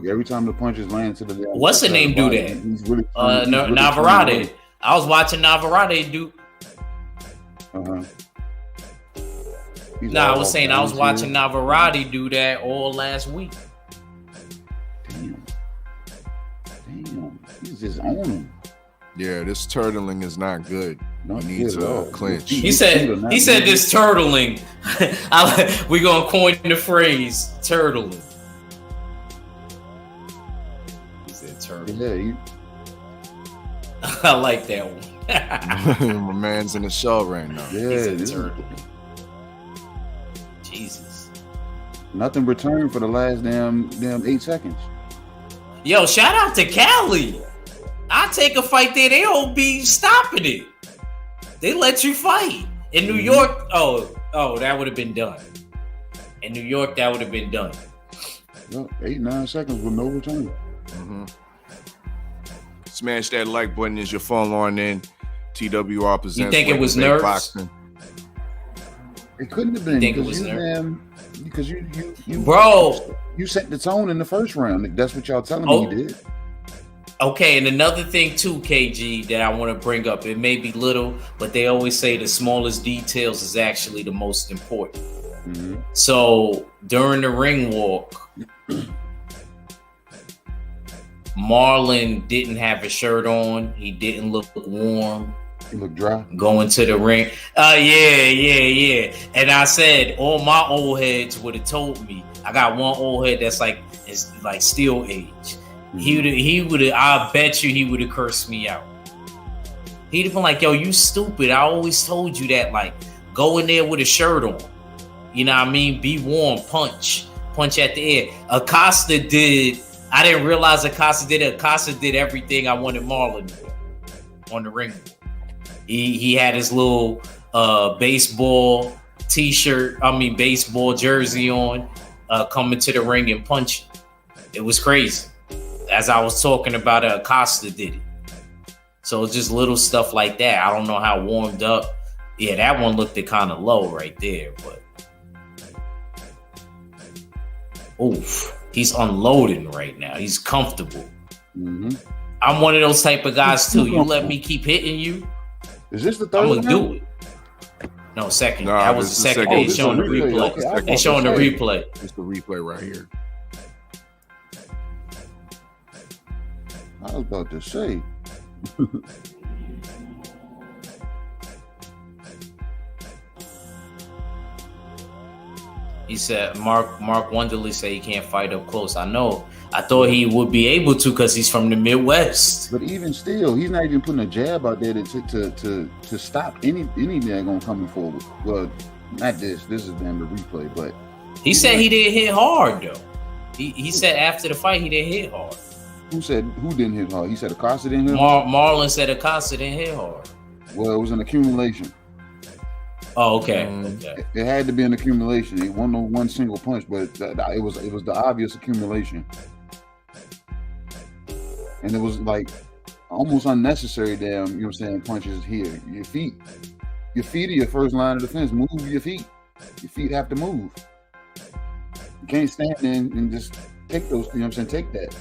every time the punches land to the left, What's the name do that? He's really Navarrete. I was watching Navarrete do. I was saying I was watching Navarrete do that all last week. Damn. He's just on him. Yeah, this turtling is not good. Not he needs good at a all. clinch. He said this turtling. We gonna coin the phrase turtling. He said turtle. Yeah, I like that one. My man's in the shell right now. Yeah, He's a turtle. Jesus. Nothing returned for the last damn 8 seconds. Yo, shout out to Cali. I take a fight there, they don't be stopping it. They let you fight. In New York, oh, that would have been done. In New York, that would have been done. Well, 8-9 seconds with no return. Smash that like button as your phone on in. TWR presents. You think it was nerves? Boxing. It couldn't have been. Think it was nerves? Because you Bro, you set the tone in the first round. That's what y'all telling me you did. Okay, and another thing too, KG, that I want to bring up. It may be little, but they always say the smallest details is actually the most important. So during the ring walk, Marlon didn't have a shirt on. He didn't look warm. He looked dry. Going to the ring. Yeah. And I said, all my old heads would have told me. I got one old head that's like steel age. He would have, I bet you he would have cursed me out. He'd have been like, yo, you stupid. I always told you that, like, go in there with a shirt on. You know what I mean? Be warm, punch at the air. Acosta did, I didn't realize Acosta did it. Acosta did everything I wanted Marlon to do on the ring. He had his little baseball jersey on, coming to the ring and punching. It was crazy. As I was talking about, Acosta did it. So just little stuff like that. I don't know how warmed up. Yeah, that one looked kind of low right there, but oof, he's unloading right now. He's comfortable. I'm one of those type of guys too. You let me keep hitting you. Is this the third? I'm gonna do it. No, second. That was the second. They showing the replay. Okay, they showing the replay. It's the replay right here. I was about to say. He said, Mark Wonderly said he can't fight up close. I know. I thought he would be able to because he's from the Midwest. But even still, he's not even putting a jab out there to stop any daggone coming forward. Well, not this. This is damn the replay, but he said he didn't hit hard though. He said after the fight he didn't hit hard. Who didn't hit hard? He said Acosta didn't hit hard? Marlon said Acosta didn't hit hard. Well, it was an accumulation. Oh, okay. It had to be an accumulation. It wasn't one single punch, but it was the obvious accumulation. And it was like almost unnecessary damn, you know what I'm saying, punches here. Your feet are your first line of defense. Move your feet. Your feet have to move. You can't stand there and just take those, you know what I'm saying, take that.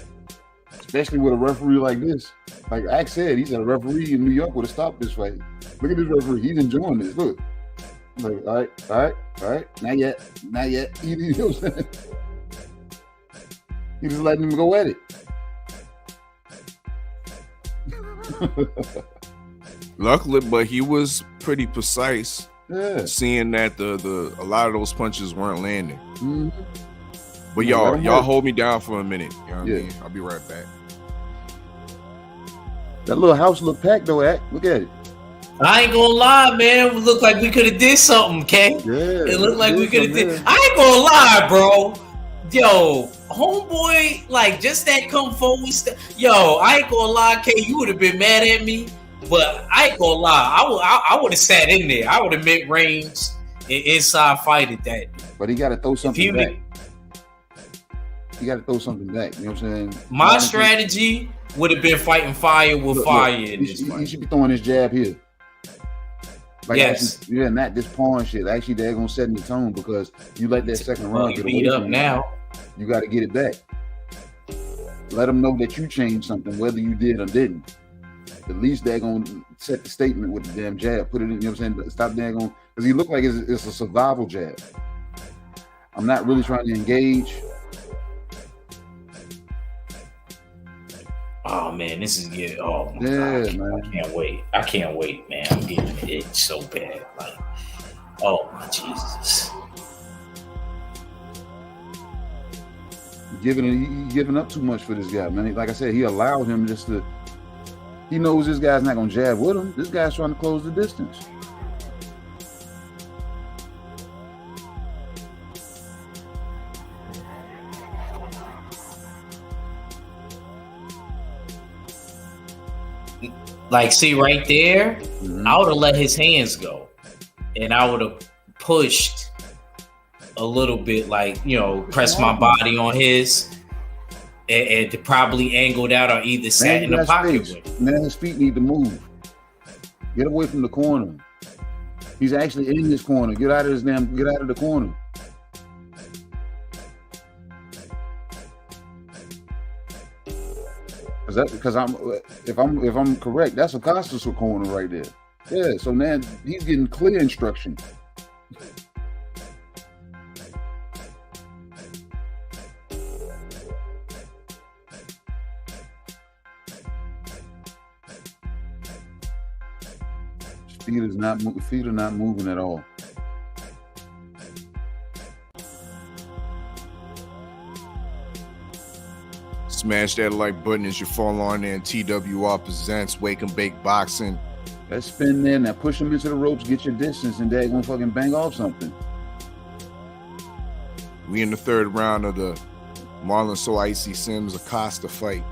Especially with a referee like this. Like Axe said, he said a referee in New York would have stopped this fight. Look at this referee. He's enjoying this. Look. Like, all right. Not yet. You know what I'm saying? He just letting him go at it. Luckily, but he was pretty precise. Yeah. Seeing that a lot of those punches weren't landing. But y'all hold me down for a minute. You know what I mean? I'll be right back. That little house look packed though, Act. Look at it. I ain't gonna lie, man. It looked like we could have did something, K. Yeah. It looked like we could have did. I ain't gonna lie, bro. Yo, homeboy, like just that come forward stuff. Yo, I ain't gonna lie, K. You would have been mad at me, but I ain't gonna lie. I would have sat in there. I would have mid range inside fighted that. But he got to throw something back. You got to throw something back. You know what I'm saying? My strategy would have been fighting fire with fire in this fight. He should be throwing his jab here. Like, yes. actually, yeah, not this pawn shit. Actually, they're gonna set the tone because you let that second round You get beat away up from now. you got to get it back. Let them know that you changed something, whether you did or didn't. At least they're gonna set the statement with the damn jab. Put it in. You know what I'm saying? Stop there going because he looked like it's a survival jab. I'm not really trying to engage. Oh man, this is good. Oh my Yeah, God, man. I can't wait. I can't wait, man. I'm getting it itch so bad. Like, oh my Jesus. Giving up too much for this guy, man. Like I said, he allowed him just to. He knows this guy's not gonna jab with him. This guy's trying to close the distance. Like, see right there, I would have let his hands go, and I would have pushed a little bit, like, you know, press my body on his, and to probably angled out or either sat in the pocket with him. Man, his feet need to move. Get away from the corner. He's actually in this corner. Get out of the corner. Because if I'm correct, that's a Costas corner right there. Yeah, so now he's getting clear instruction. Feet are not moving at all. Smash that like button as you fall on there. And TWR presents Wake and Bake Boxing. Let's spin there. Now push him into the ropes, get your distance, and they're gonna fucking bang off something. We in the third round of the Marlon So Icy Sims Acosta fight.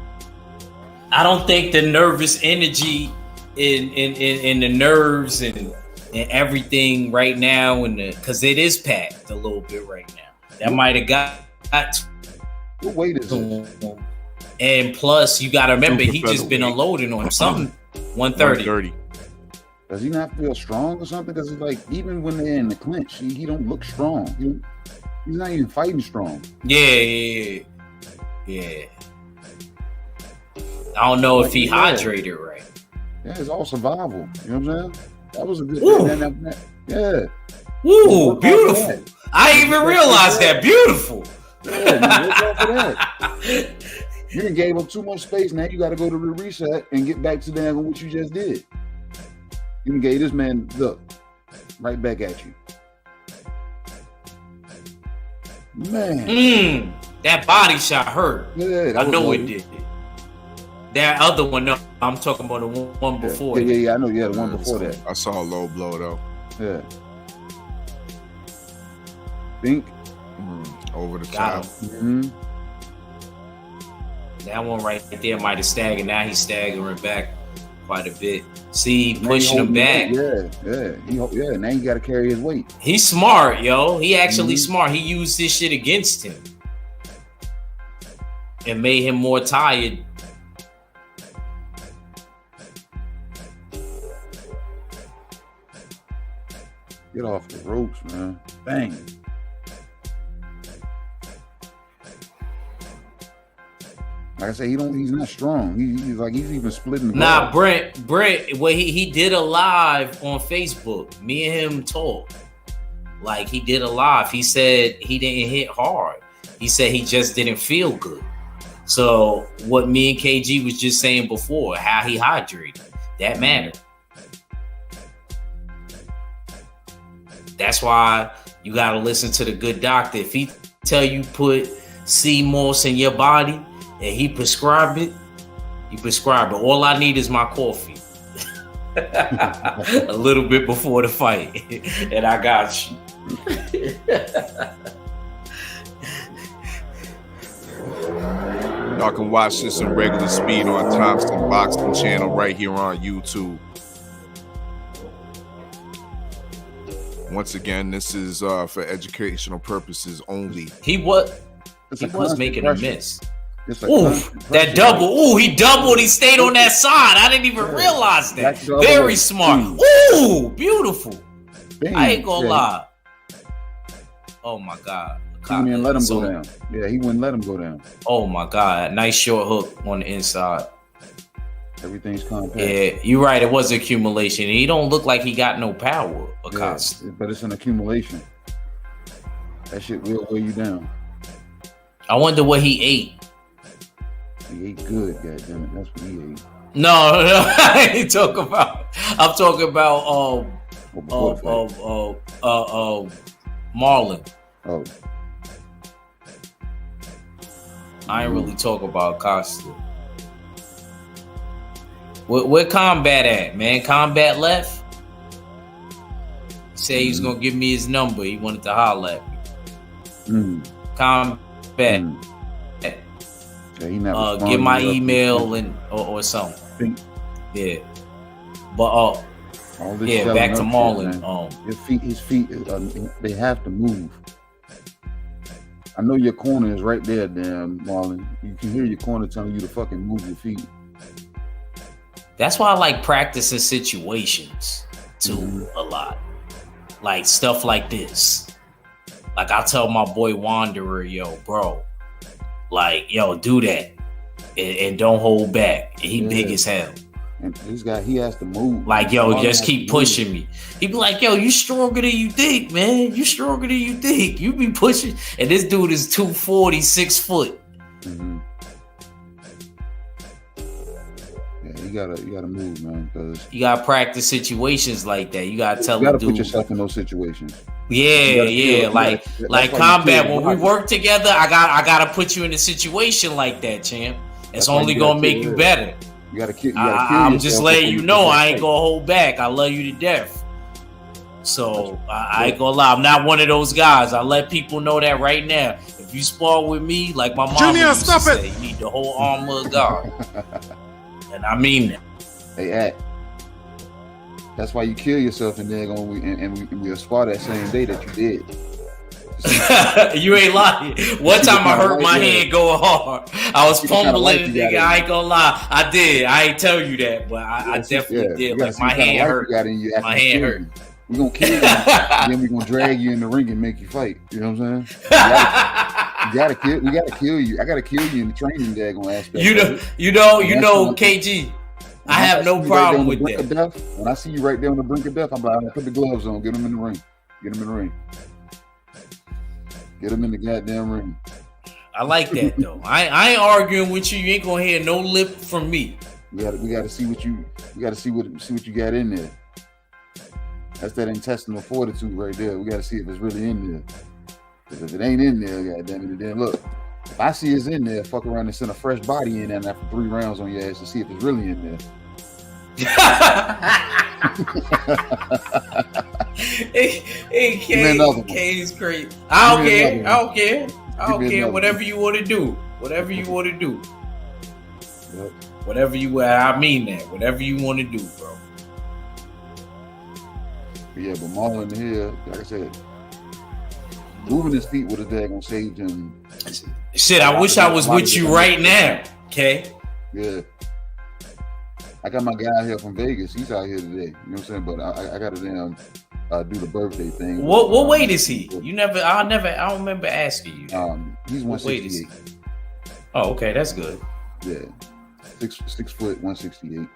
I don't think the nervous energy in the nerves and everything right now, because it is packed a little bit right now. That might have got. What weight is it? And plus, you got to remember, he just been unloading on him. Something 130. Does he not feel strong or something? Because it's like, even when they're in the clinch, he don't look strong. He's not even fighting strong. Yeah. I don't know if he hydrated right. Yeah, it's all survival. You know what I'm saying? That was a good. Yeah. Woo, beautiful. I didn't even realize that. Beautiful. Yeah, man, what's up for that? You done gave up too much space. Now you got to go to the reset and get back to what you just did. You done gave this man, look, right back at you. Man. That body shot hurt. Yeah, I know it did. That other one, no, I'm talking about the one before. Yeah, I know. Yeah, the one before that. I saw a low blow though. Yeah. Think. Over the Got top. him. That one right there might have staggered. Now he's staggering back quite a bit. See, pushing him back. Yeah. Now you got to carry his weight. He's smart, yo. He actually smart. He used this shit against him and made him more tired. Get off the ropes, man. Bang. Like I say, he's not strong. He's even splitting the Nah, guard. Brent, well, he did a live on Facebook. Me and him talked. Like, he did a live. He said he didn't hit hard. He said he just didn't feel good. So what me and KG was just saying before, how he hydrated, that mattered. That's why you got to listen to the good doctor. If he tell you put sea moss in your body and he prescribe it, you prescribe it. All I need is my coffee. A little bit before the fight. And I got you. Y'all can watch this in regular speed on Thompson Boxing channel right here on YouTube. Once again, this is for educational purposes only. He was making a miss. It's a Ooh, constant that pressure. double. Ooh, he doubled. He stayed on that side. I didn't even realize that. That double Very is smart. huge. Ooh, beautiful. Bang. I ain't gonna Yeah, lie. Oh my God. He wouldn't let him So- go down. Yeah, he wouldn't let him go down. Oh my God. Nice short hook on the inside. Everything's compact. Yeah, you're right. It was accumulation. He don't look like he got no power, Yeah, Acosta. but it's an accumulation. That shit will weigh you down. I wonder what he ate. He ate good, goddammit. That's what he ate. No, I ain't talking about. I'm talking about Well, before the fight. Marlon. Oh, I ain't really talking about Costa. Where Combat at, man? Combat left. He said he was gonna give me his number. He wanted to holler at me. Combat. Yeah, he not Get my responding. email and or something. Yeah. But All this yeah, selling back to up shit, Marlon. man. His feet, they have to move. I know your corner is right there, damn Marlon. You can hear your corner telling you to fucking move your feet. That's why I like practicing situations too a lot. Like stuff like this. Like I tell my boy Wanderer, yo, bro, like, yo, do that. And don't hold back. He big as hell. And this guy, he has to move. Like, yo, Marlon just has keep to move. pushing me. He be like, yo, you stronger than you think, man. You stronger than you think. You be pushing. And this dude is 240, 6 foot. Mhm. Yeah, you gotta move, man, because You gotta practice situations like that. You gotta tell you gotta the put dude. yourself in those situations. Yeah, gotta yeah. kill- Like that's like why you Combat, kill when we Rocky. work together, I gotta put you in a situation like that, champ. It's That's why only you gotta gonna make kill you it. better. You gotta kill. I'm just yourself letting before you can know get I ain't fight. gonna hold back. I love you to death. So I ain't gonna lie. I'm not one of those guys. I let people know that right now. If you spar with me, like my mom Junior, used stop to it. say, you need the whole armor of God. And I mean that. Hey, act. That's why you kill yourself and then we'll spar that same day that you did. You ain't lying. One time I hurt my hand going hard. I was See what kind of life fumbling, you got nigga. in I ain't gonna lie. I did. I ain't tell you that, but I definitely did. Like my hand hurt. My hand hurt. We're gonna kill you, and then we're gonna drag you in the ring and make you fight. You know what I'm saying? We gotta kill you. I gotta kill you in the training daggone aspect. you know, KG. I have no problem with that. When I see you right there on the brink of death, I'm like, I'm gonna put the gloves on, get him in the ring. Get him in the ring. Get him in the goddamn ring. I like that though. I ain't arguing with you. You ain't gonna hear no lip from me. We gotta see what you got in there. That's that intestinal fortitude right there. We gotta see if it's really in there. Because if it ain't in there, goddamn it, then look. If I see it's in there, fuck around and send a fresh body in there after 3 rounds on your ass to see if it's really in there. K's crazy. I don't care. Whatever you want to do. Whatever you want to do. Yep. Whatever you. I mean that. Whatever you want to do, bro. But yeah, but Marlon here, like I said, moving his feet would have daggone saved him. Shit, I wish I was with you right now. Okay. Yeah. I got my guy here from Vegas. He's out here today. You know what I'm saying? But I got to damn do the birthday thing. What weight is he? I don't remember asking you. He's 168. Oh, okay, that's good. Yeah. 6 foot, 168.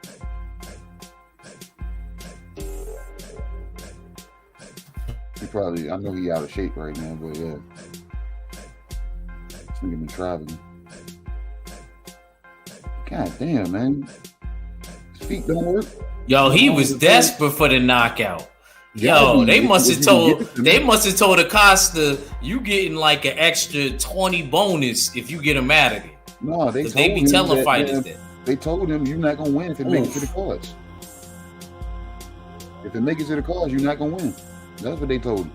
I know he out of shape right now, but yeah. This nigga been traveling. God damn, man. His feet don't work. Yo, he was desperate for the knockout. Yo, they must have told Acosta, you getting like an extra 20 bonus if you get him out of it. No, they be telling fighters that. They told him you're not gonna win if it makes it to the cards. If it makes it to the cards, you're not gonna win. That's what they told him.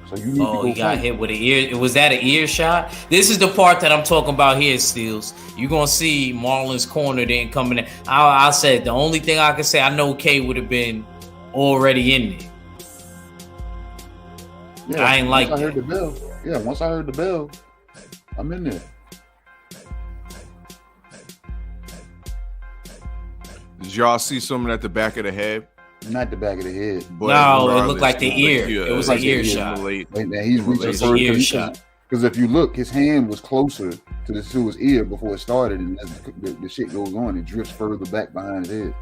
So you need to go he got fight. hit with an ear. Was that an ear shot? This is the part that I'm talking about here, Steels. You're gonna see Marlon's corner then coming in. I said the only thing I could say, I know K would have been already in there. Yeah, I ain't like that. Heard the bell. Yeah, once I heard the bell, I'm in there. Did y'all see something at the back of the head? Not the back of the head. But No, it looked like the ear. It was an ear shot. And he's reaching It was an ear shot. Because if you look, his hand was closer to his ear before it started, and as the shit goes on, it drifts further back behind his head.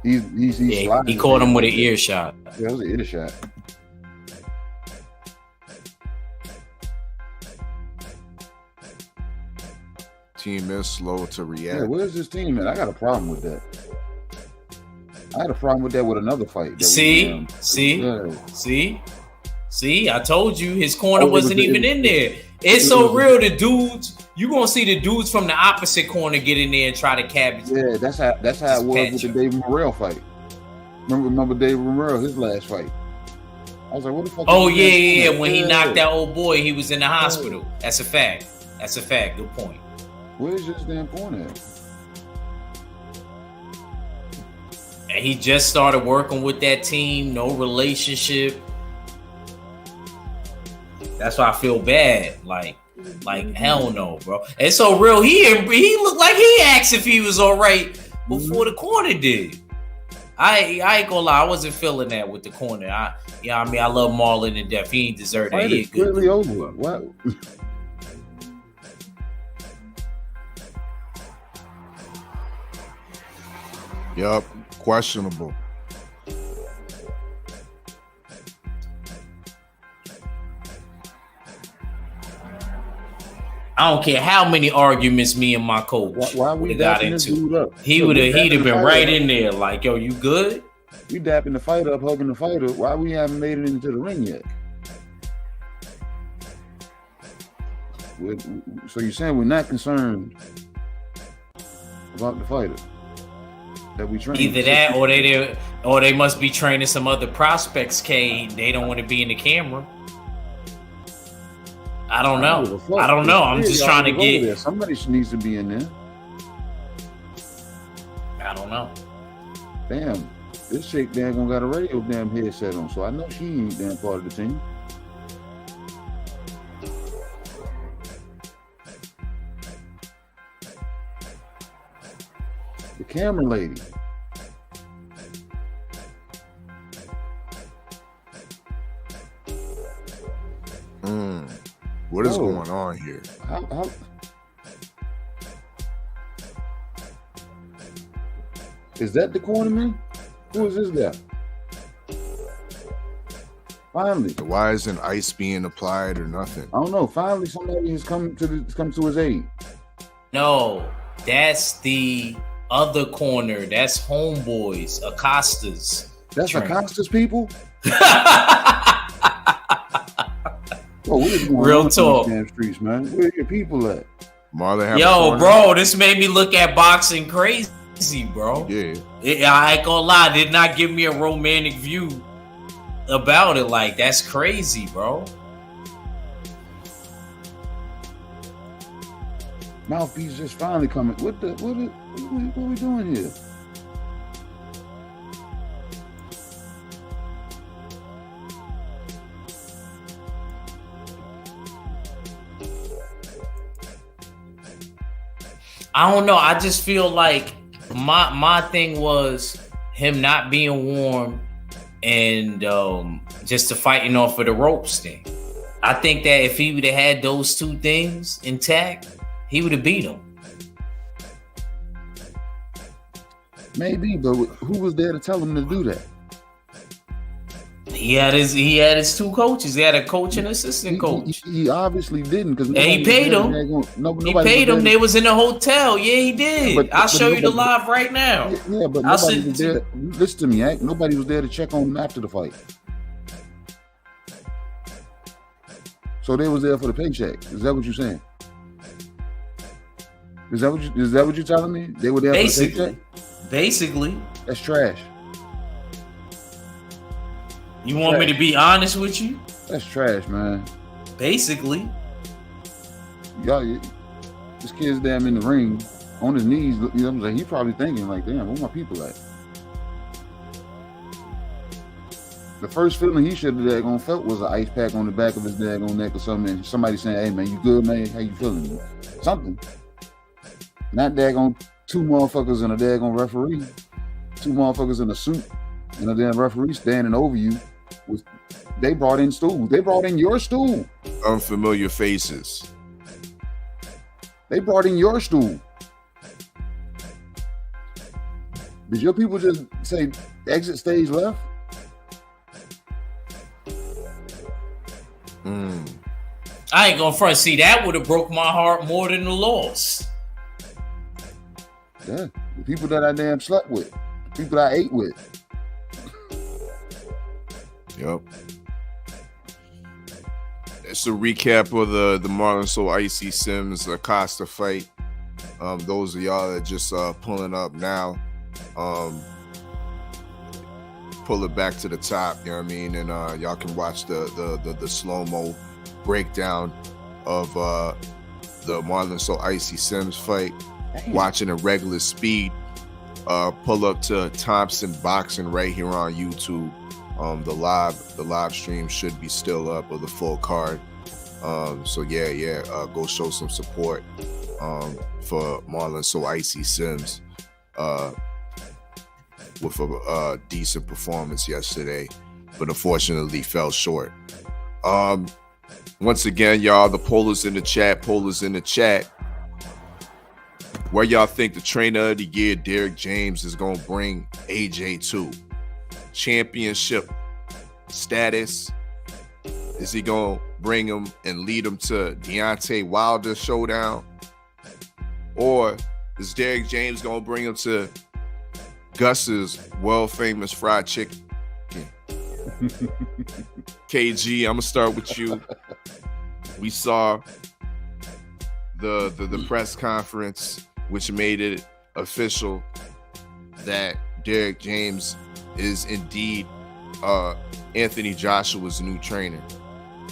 He caught him with an ear shot. Yeah, it was an ear shot. Team is slow to react. Yeah, where's this team at? I got a problem with that. I had a problem with that with another fight. See, I told you his corner wasn't even in there. It's so real. The dudes, you gonna see the dudes from the opposite corner get in there and try to cabbage. Yeah, that's how it was with the David Morrell fight. Remember David Morrell, his last fight. I was like, what the fuck? Oh yeah. When he knocked that old boy, he was in the hospital. That's a fact. Good point. Where's this damn corner at? And he just started working with that team. No relationship. That's why I feel bad. Like hell no, bro. It's so real. He looked like he asked if he was all right before the corner did. I ain't gonna lie, I wasn't feeling that with the corner. I love Marlon to death. He ain't deserve that. He good. Clearly over. What? Yup, questionable. I don't care how many arguments me and my coach why we got into. He'd have been right in there, like, yo, you good? We dapping the fighter up, hugging the fighter. Why we haven't made it into the ring yet? So you're saying we're not concerned about the fighter that we train? Either that, or they must be training some other prospects. They don't want to be in the camera. I don't know. I'm just trying to get there. Somebody needs to be in there. I don't know. Damn, this chick damn gonna got a radio damn headset on, so I know she ain't damn part of the team. The camera lady. What is going on here? Is that the cornerman? Who is this guy? Finally. Why isn't ice being applied or nothing? I don't know. Finally, somebody has come to his aid. No, that's the other corner. That's Homeboys, Acosta's. That's Acosta's people? Oh, real talk. Damn streets, man. Where your people at? Marlon, yo, bro, this made me look at boxing crazy, bro. Yeah. I ain't gonna lie, did not give me a romantic view about it. Like, that's crazy, bro. Mouthpiece just finally coming. What are we doing here? I don't know. I just feel like my thing was him not being warm and just the fighting off of the ropes thing. I think that if he would have had those two things intact, he would have beat him. Maybe, but who was there to tell him to do that? He had his two coaches. He had a coach and assistant coach. He obviously didn't, because he paid him. He paid him. They was in a hotel. Yeah, he did. I'll show you the live right now. Yeah, but nobody was there. Listen to me, Hank. Nobody was there to check on him after the fight. So they was there for the paycheck. Is that what you're saying? Is that what you're telling me? They were there for the paycheck? Basically. That's trash. You want me to be honest with you? That's trash, man. Basically. Y'all, this kid's damn in the ring on his knees. You know what I'm saying? He's probably thinking like, damn, where my people at? The first feeling he should have daggone felt was an ice pack on the back of his daggone neck or something. And somebody saying, hey, man, you good, man? How you feeling? Something. Not daggone two motherfuckers and a daggone referee, two motherfuckers in a suit and a damn referee standing over you. They brought in stool. They brought in your stool. Unfamiliar faces. They brought in your stool. Did your people just say exit stage left? I ain't gonna front. See, that would have broke my heart more than the loss. Yeah, the people that I damn slept with, the people that I ate with. Yep. It's a recap of the Marlon So Icy Sims Acosta fight. Those of y'all that just pulling up now, pull it back to the top, you know what I mean? And y'all can watch the slow-mo breakdown of the Marlon So Icy Sims fight. Watching a regular speed, pull up to Thompson Boxing right here on YouTube. The live stream should be still up, of the full card. So go show some support for Marlon So Icy Sims with a decent performance yesterday, but unfortunately fell short. Once again, y'all, the poll is in the chat. Where y'all think the trainer of the year, Derek James, is going to bring AJ to? Championship status? Is he going to bring him and lead him to Deontay Wilder showdown? Or is Derek James going to bring him to Gus's world-famous fried chicken? KG, I'm going to start with you. We saw the press conference, which made it official that Derek James is indeed Anthony Joshua's new trainer.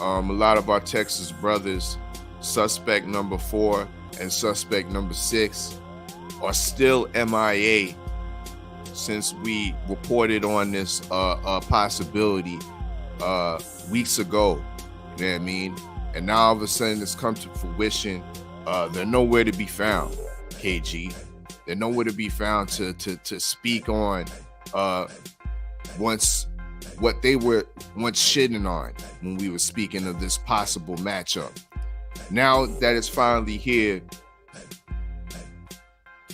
A lot of our Texas brothers, suspect number 4 and suspect number 6, are still MIA since we reported on this possibility weeks ago. You know what I mean? And now all of a sudden it's come to fruition. They're nowhere to be found, KG. They're nowhere to be found to speak on what they were once shitting on when we were speaking of this possible matchup. Now that it's finally here,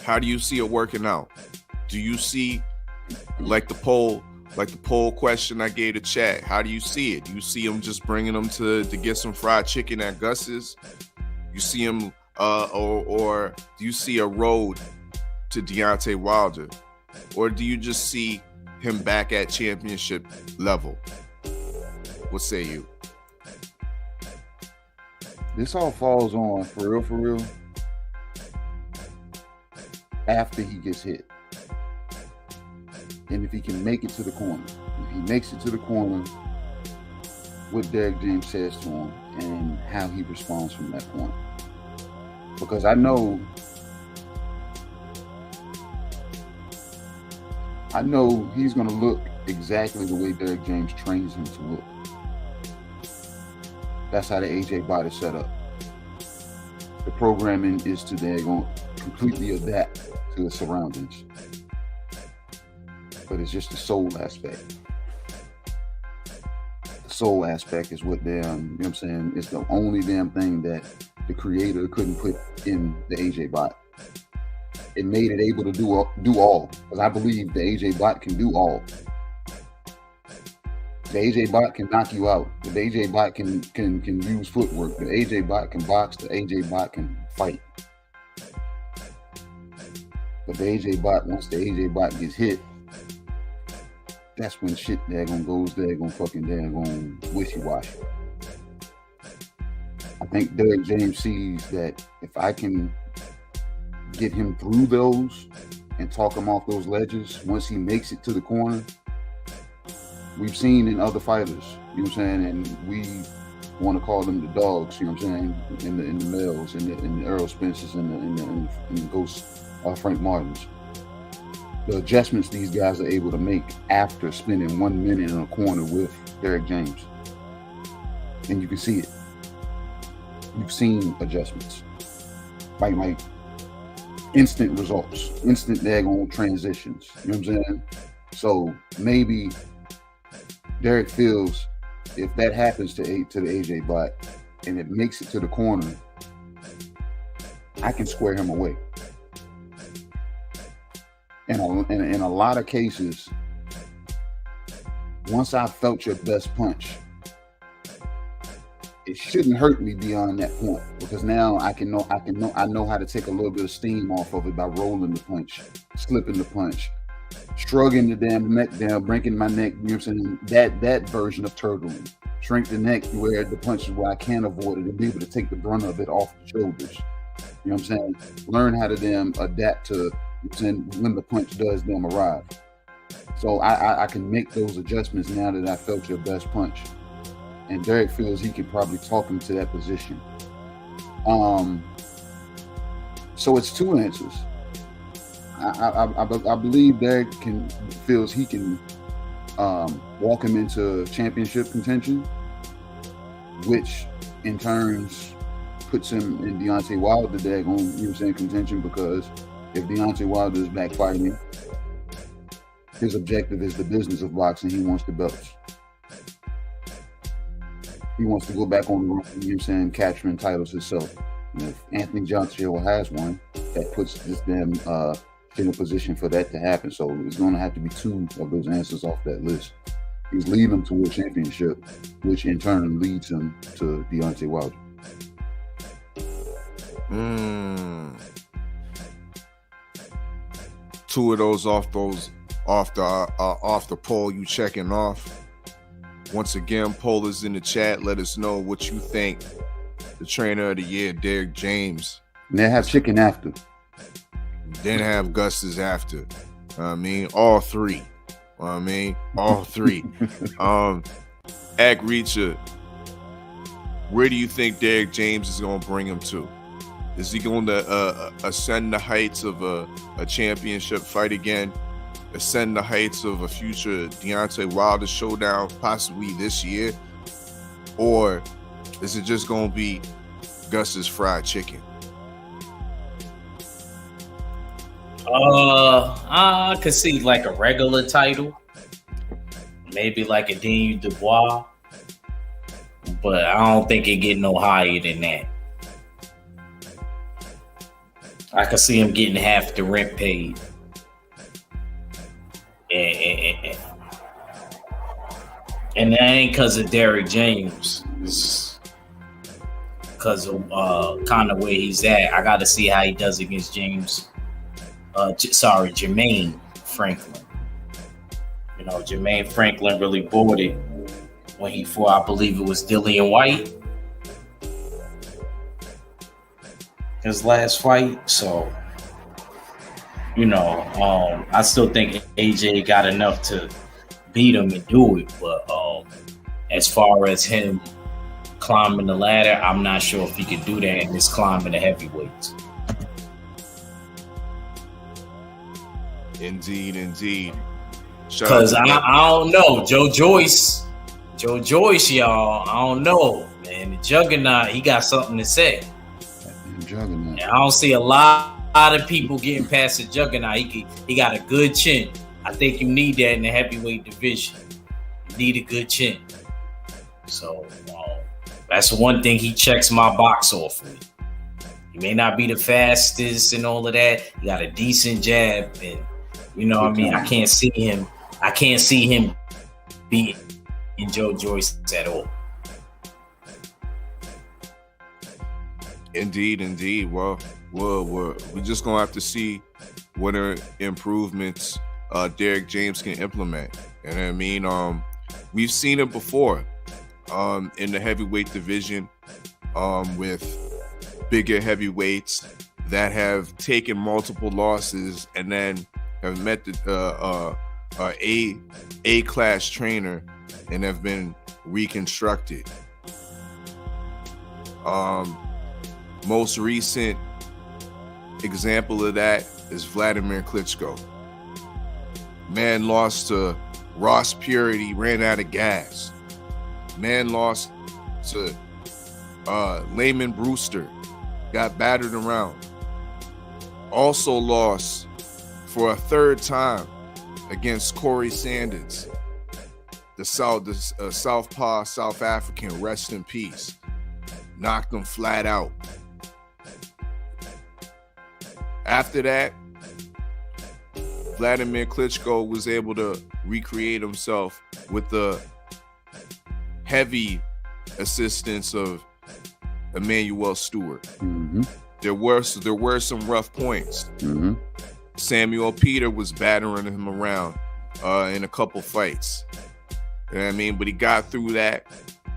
how do you see it working out? Do you see, like the poll question I gave to chat, how do you see it? Do you see them just bringing them to get some fried chicken at Gus's? You see him, or do you see a road to Deontay Wilder? Or do you just see him back at championship level? What say you? This all falls on, for real, after he gets hit. And if he can make it to the corner. If he makes it to the corner, what Derek James says to him and how he responds from that point. Because I know he's going to look exactly the way Derek James trains him to look. That's how the AJ bot is set up. The programming is to completely adapt to the surroundings. But it's just the soul aspect. The soul aspect is what you know what I'm saying? It's the only damn thing that the creator couldn't put in the AJ bot. It made it able to do all. Because I believe the AJ bot can do all. The AJ bot can knock you out. The AJ bot can use footwork. The AJ bot can box. The AJ bot can fight. But the AJ bot, once the AJ bot gets hit, that's when shit goes fucking wishy-washy. I think Derek James sees that if I can get him through those and talk him off those ledges, once he makes it to the corner, we've seen in other fighters, you know what I'm saying, and we want to call them the dogs, you know what I'm saying, in the males, in the Earl Spencers, in the Ghost Frank Martins. The adjustments these guys are able to make after spending 1 minute in a corner with Derek James. And you can see it. You've seen adjustments. Like instant results, instant daggone transitions. You know what I'm saying? So maybe Derek feels if that happens to the AJ Black and it makes it to the corner, I can square him away. And in a lot of cases, once I felt your best punch, it shouldn't hurt me beyond that point, because now I know how to take a little bit of steam off of it by rolling the punch, slipping the punch, shrugging the damn neck down, breaking my neck. You know what I'm saying? That version of turtling, shrink the neck where the punch is where I can't avoid it and be able to take the brunt of it off the shoulders. You know what I'm saying? Learn how to damn adapt to, you know what I'm saying, when the punch does damn arrive. So I can make those adjustments now that I felt your best punch. And Derek feels he can probably talk him to that position. So it's two answers. I believe Derek feels he can walk him into championship contention, which in turns puts him in Deontay Wilder daggone, you know what I'm saying, contention, because if Deontay Wilder is back fighting, his objective is the business of boxing. He wants the belts. He wants to go back on the run, you know what I'm saying, capturing titles himself. And if Anthony Joshua has one, that puts this damn in a position for that to happen. So it's going to have to be two of those answers off that list. He's leading him to a championship, which in turn leads him to Deontay Wilder. Two of those off the poll you checking off. Once again, poll is in the chat. Let us know what you think. The trainer of the year, Derek James. And they have chicken after. Then have Gus's after. I mean, all three. All three. Ag Reacher, where do you think Derek James is going to bring him to? Is he going to ascend the heights of a championship fight again? Ascend the heights of a future Deontay Wilder showdown, possibly this year? Or is it just going to be Gus's fried chicken? I could see like a regular title, maybe like a Daniel Dubois, but I don't think it get no higher than that. I could see him getting half the rent paid. And that ain't because of Derek James. It's because of kind of where he's at. I got to see how he does against Jermaine Franklin. You know, Jermaine Franklin really bought it when he fought, I believe it was Dillian White, his last fight. So, you know, I still think AJ got enough to beat him and do it. But as far as him climbing the ladder, I'm not sure if he could do that in this climbing the heavyweights. Indeed. Because I don't know. Joe Joyce, y'all, I don't know, man. The Juggernaut, he got something to say. And I don't see a lot of people getting past the Juggernaut. He got a good chin. I think you need that in the heavyweight division. You need a good chin. So that's one thing he checks my box off with. He may not be the fastest and all of that. He got a decent jab, and you know what I mean? I can't see him beating Joe Joyce at all. Indeed. Well, we're just gonna have to see what improvements Derek James can implement. You know what I mean? We've seen it before in the heavyweight division with bigger heavyweights that have taken multiple losses and then have met the A-class trainer and have been reconstructed. Most recent example of that is Vladimir Klitschko. Man lost to Ross Purity, ran out of gas. Man lost to Layman Brewster, got battered around. also lost for a third time against Corey Sanders, the Southpaw South African, rest in peace. Knocked him flat out. After that, Vladimir Klitschko was able to recreate himself with the heavy assistance of Emmanuel Stewart. Mm-hmm. There were some rough points. Mm-hmm. Samuel Peter was battering him around in a couple fights. You know what I mean? But he got through that,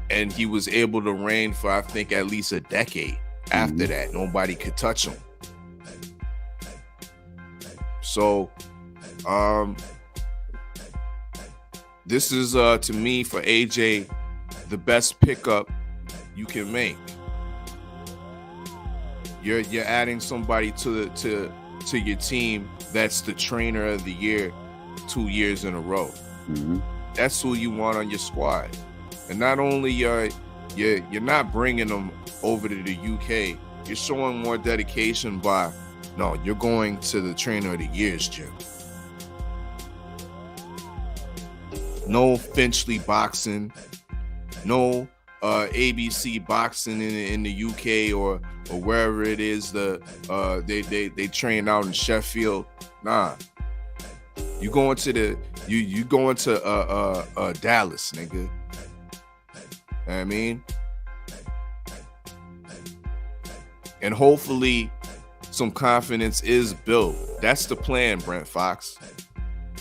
and he was able to reign for, I think, at least a decade. After that, nobody could touch him. So, this is to me, for AJ, the best pickup you can make. You're adding somebody to your team that's the trainer of the year 2 years in a row. Mm-hmm. That's who you want on your squad. And not only you're not bringing them over to the UK, you're showing more dedication by, no, you're going to the trainer of the year's gym. No Finchley boxing, no ABC boxing in the UK or wherever it is they train out in Sheffield. Nah, you going to Dallas, nigga. You know what I mean? And hopefully some confidence is built. That's the plan, Brent Fox.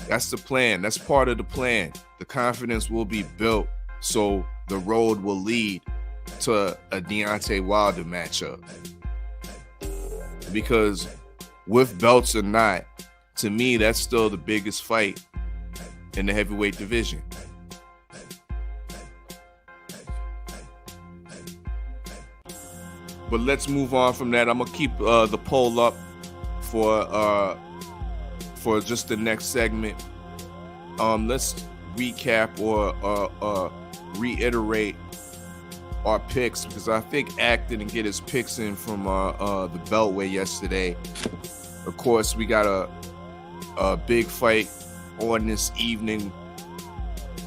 That's the plan. That's part of the plan. The confidence will be built, so the road will lead to a Deontay Wilder matchup. Because with belts or not, to me, that's still the biggest fight in the heavyweight division. But let's move on from that. I'm gonna keep the poll up for just the next segment. Let's recap or reiterate our picks, because I think Act didn't get his picks in from the Beltway yesterday. Of course, we got a big fight on this evening.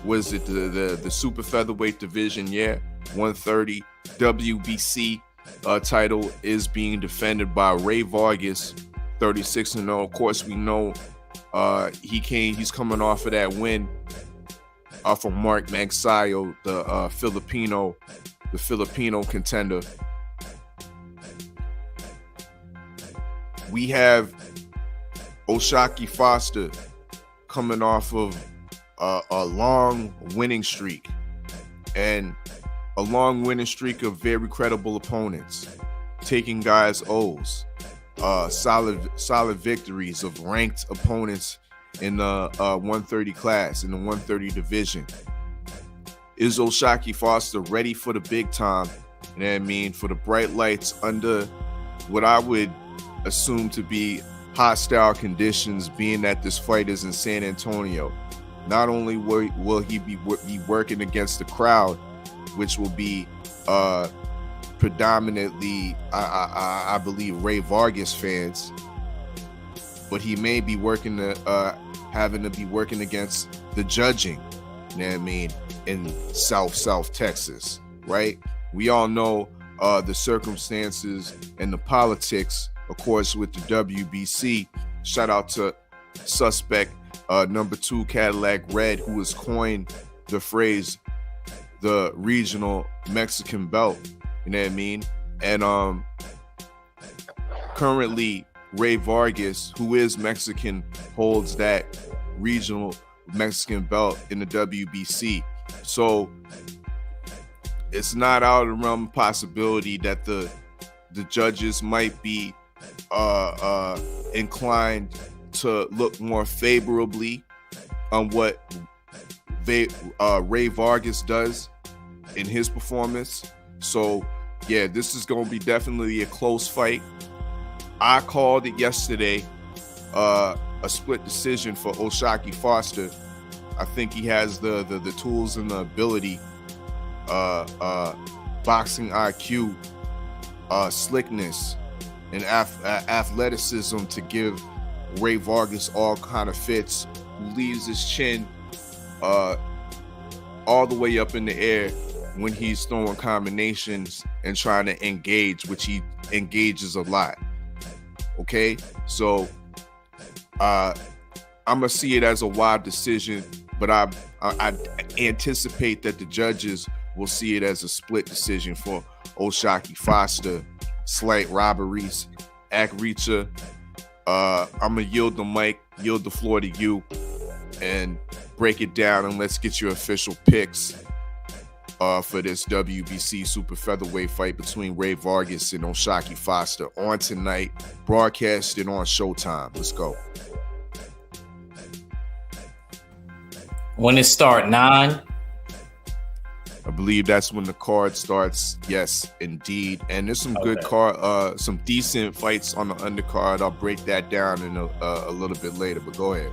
Was it the super featherweight division? Yeah, 130 WBC title is being defended by Ray Vargas, 36-0. Of course, we know he's coming off of that win from Mark Magsayo, the Filipino contender. We have O'Shaquie Foster coming off of a long winning streak, and a long winning streak of very credible opponents, taking guys O's, solid victories of ranked opponents in the 130 class, in the 130 division. Is O'Shaquie Foster ready for the big time? You know what I mean? For the bright lights under what I would assume to be hostile conditions, being that this fight is in San Antonio. Not only will he be working against the crowd, which will be predominantly, I believe, Ray Vargas fans, but he may be having to be working against the judging, you know what I mean, in South Texas, right? We all know the circumstances and the politics, of course, with the WBC. Shout out to suspect number 2 Cadillac Red, who has coined the phrase the regional Mexican belt, you know what I mean? And currently Ray Vargas, who is Mexican, holds that regional Mexican belt in the WBC. So it's not out of the realm of possibility that the judges might be inclined to look more favorably on what Ray Vargas does in his performance. So yeah, this is going to be definitely a close fight. I called it yesterday a split decision for O'Shaquie Foster. I think he has the tools and the ability, boxing IQ, slickness, and athleticism to give Ray Vargas all kind of fits, who leaves his chin all the way up in the air when he's throwing combinations and trying to engage, which he engages a lot. Okay, so I'm gonna see it as a wide decision, but I anticipate that the judges will see it as a split decision for O'Shaquie Foster. Slight robberies, Akricha. I'm gonna yield the floor to you, and break it down, and let's get your official picks for this WBC super featherweight fight between Ray Vargas and O'Shaquie Foster on tonight, broadcasted on Showtime. Let's go. When it start 9. I believe that's when the card starts. Yes, indeed. And there's some good card, some decent fights on the undercard. I'll break that down in a little bit later, but go ahead.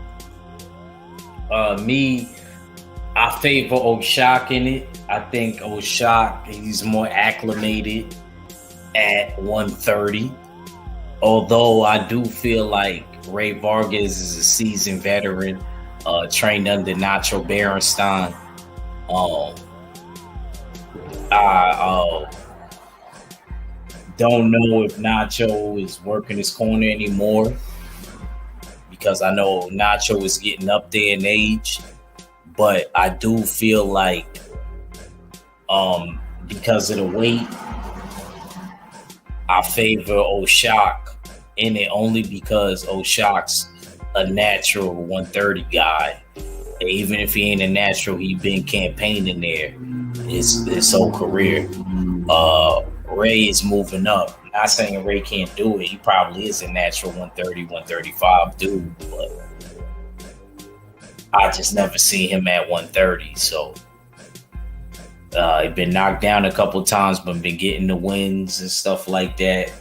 I favor O'Shaquie in it. I think O'Shaquie, he's more acclimated at 130. Although I do feel like Ray Vargas is a seasoned veteran, trained under Nacho Berenstein. I don't know if Nacho is working his corner anymore, because I know Nacho is getting up there in age, but I do feel like because of the weight, I favor O'Shaquie in it, only because O'Shaquie's a natural 130 guy. And even if he ain't a natural, he been campaigning there his whole career. Ray is moving up. Not saying Ray can't do it. He probably is a natural 130, 135 dude, but I just never seen him at 130. So he been knocked down a couple times, but been getting the wins and stuff like that.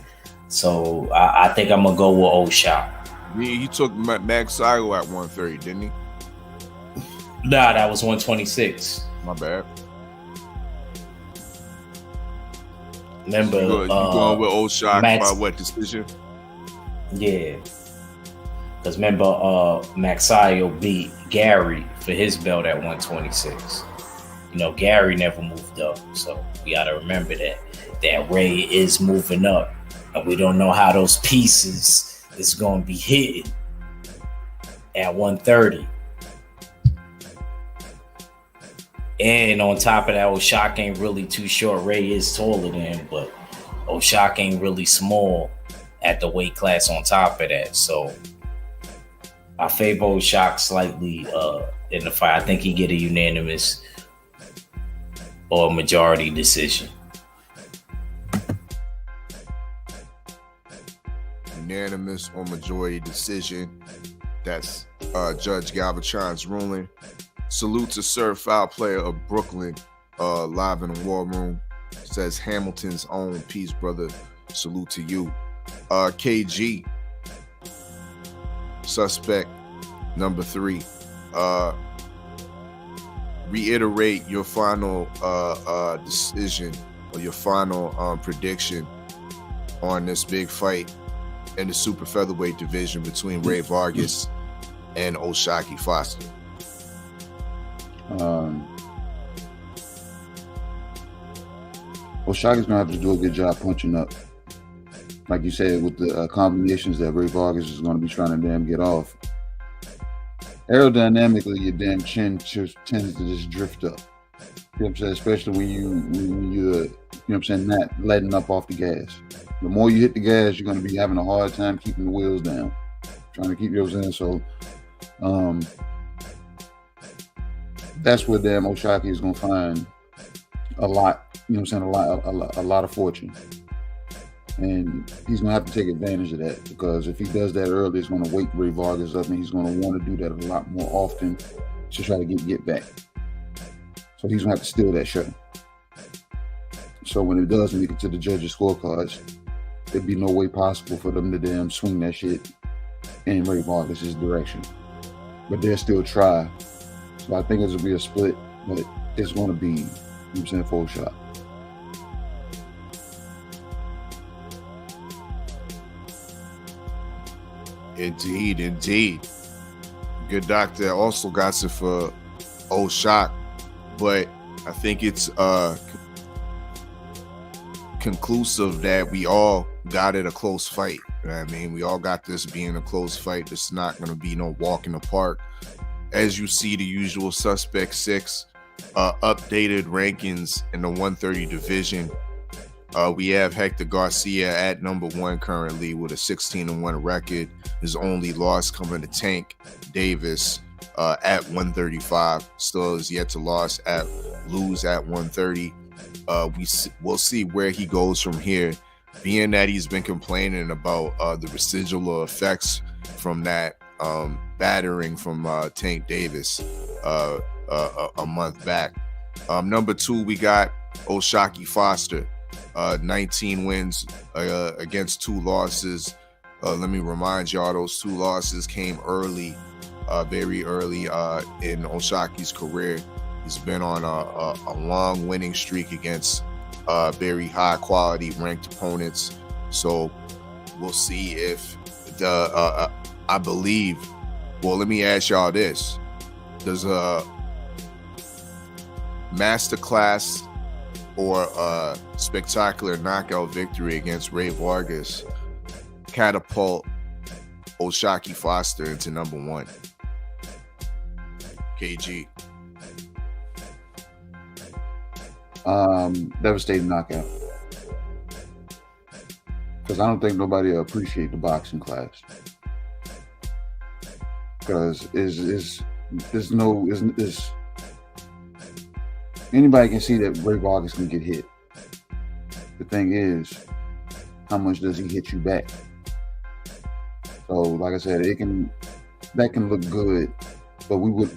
So I think I'm gonna go with O'Shaquie. He took Max Silo at 130, didn't he? Nah, that was 126. My bad. Remember, you going with O'Shaquie by what decision? Yeah. Because remember, Maxayo beat Gary for his belt at 126. You know, Gary never moved up. So we got to remember that Ray is moving up. And we don't know how those pieces is going to be hitting at 130. And on top of that, O'Shaquie ain't really too short. Ray is taller than him, but O'Shaquie ain't really small at the weight class on top of that. So I favor O'Shaquie slightly in the fight. I think he get a unanimous or a majority decision. Unanimous or majority decision. That's Judge Galvatron's ruling. Salute to Sir Foul Player of Brooklyn, live in the war room. Says Hamilton's own. Peace, brother. Salute to you. KG, suspect number 3. Reiterate your final decision or your final prediction on this big fight in the super featherweight division between Ray Vargas and O'Shaquie Foster. O'Shaquie's gonna have to do a good job punching up, like you said, with the combinations that Ray Vargas is gonna be trying to damn get off. Aerodynamically, your damn chin just tends to just drift up. You know what I'm saying? Especially when you're, you know what I'm saying, not letting up off the gas. The more you hit the gas, you're gonna be having a hard time keeping the wheels down, trying to keep yours in. So, that's where damn O'Shaquie is gonna find a lot, you know what I'm saying, a lot of fortune. And he's gonna have to take advantage of that, because if he does that early, it's gonna wake Ray Vargas up, and he's gonna want to do that a lot more often to try to get back. So he's gonna have to steal that show. So when it does make it to the judges' scorecards, there'd be no way possible for them to damn swing that shit in Ray Vargas' direction. But they'll still try. So I think it's gonna be a split, but it's gonna be, you know what I'm saying, full shot. Indeed. Good doctor also got it for old shock, but I think it's conclusive that we all got it a close fight. You know what I mean, we all got this being a close fight. It's not going to be no walk in the park. As you see, the usual suspect 6 updated rankings in the 130 division. We have Hector Garcia at number 1 currently with a 16-1 record. His only loss coming to Tank Davis at 135. Still is yet to lose at 130. We'll see where he goes from here, being that he's been complaining about the residual effects from that battering from Tank Davis a month back. Number 2, we got Oshaki Foster, 19 wins against 2 losses. Let me remind y'all, those 2 losses came early, very early in Oshaki's career. He's been on a long winning streak against very high quality ranked opponents. So we'll see if I believe. Well, let me ask y'all this: does a masterclass or a spectacular knockout victory against Ray Vargas catapult Oshaki Foster into number 1? KG. Devastating knockout. Because I don't think nobody will appreciate the boxing class. Because anybody can see that Ray Vargas can get hit. The thing is, how much does he hit you back? So, like I said, that can look good, but we would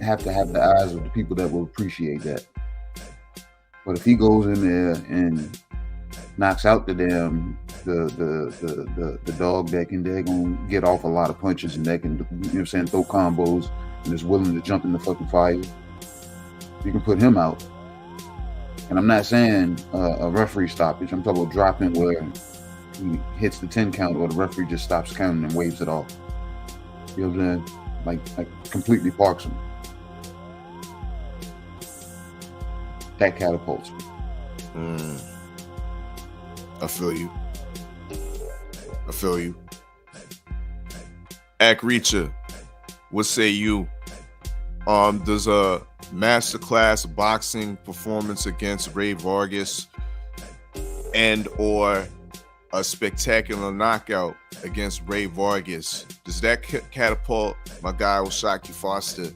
have to have the eyes of the people that will appreciate that. But if he goes in there and knocks out the dog that can, they're gonna get off a lot of punches and that can, you know what I'm saying, throw combos and is willing to jump in the fucking fire, you can put him out. And I'm not saying a referee stoppage. I'm talking about dropping where he hits the 10 count or the referee just stops counting and waves it off. You know what I'm saying? Like completely parks him. That catapults me. I feel you. Akricha, what say you? Does a masterclass boxing performance against Ray Vargas and or a spectacular knockout against Ray Vargas, does that catapult my guy Oshaki Foster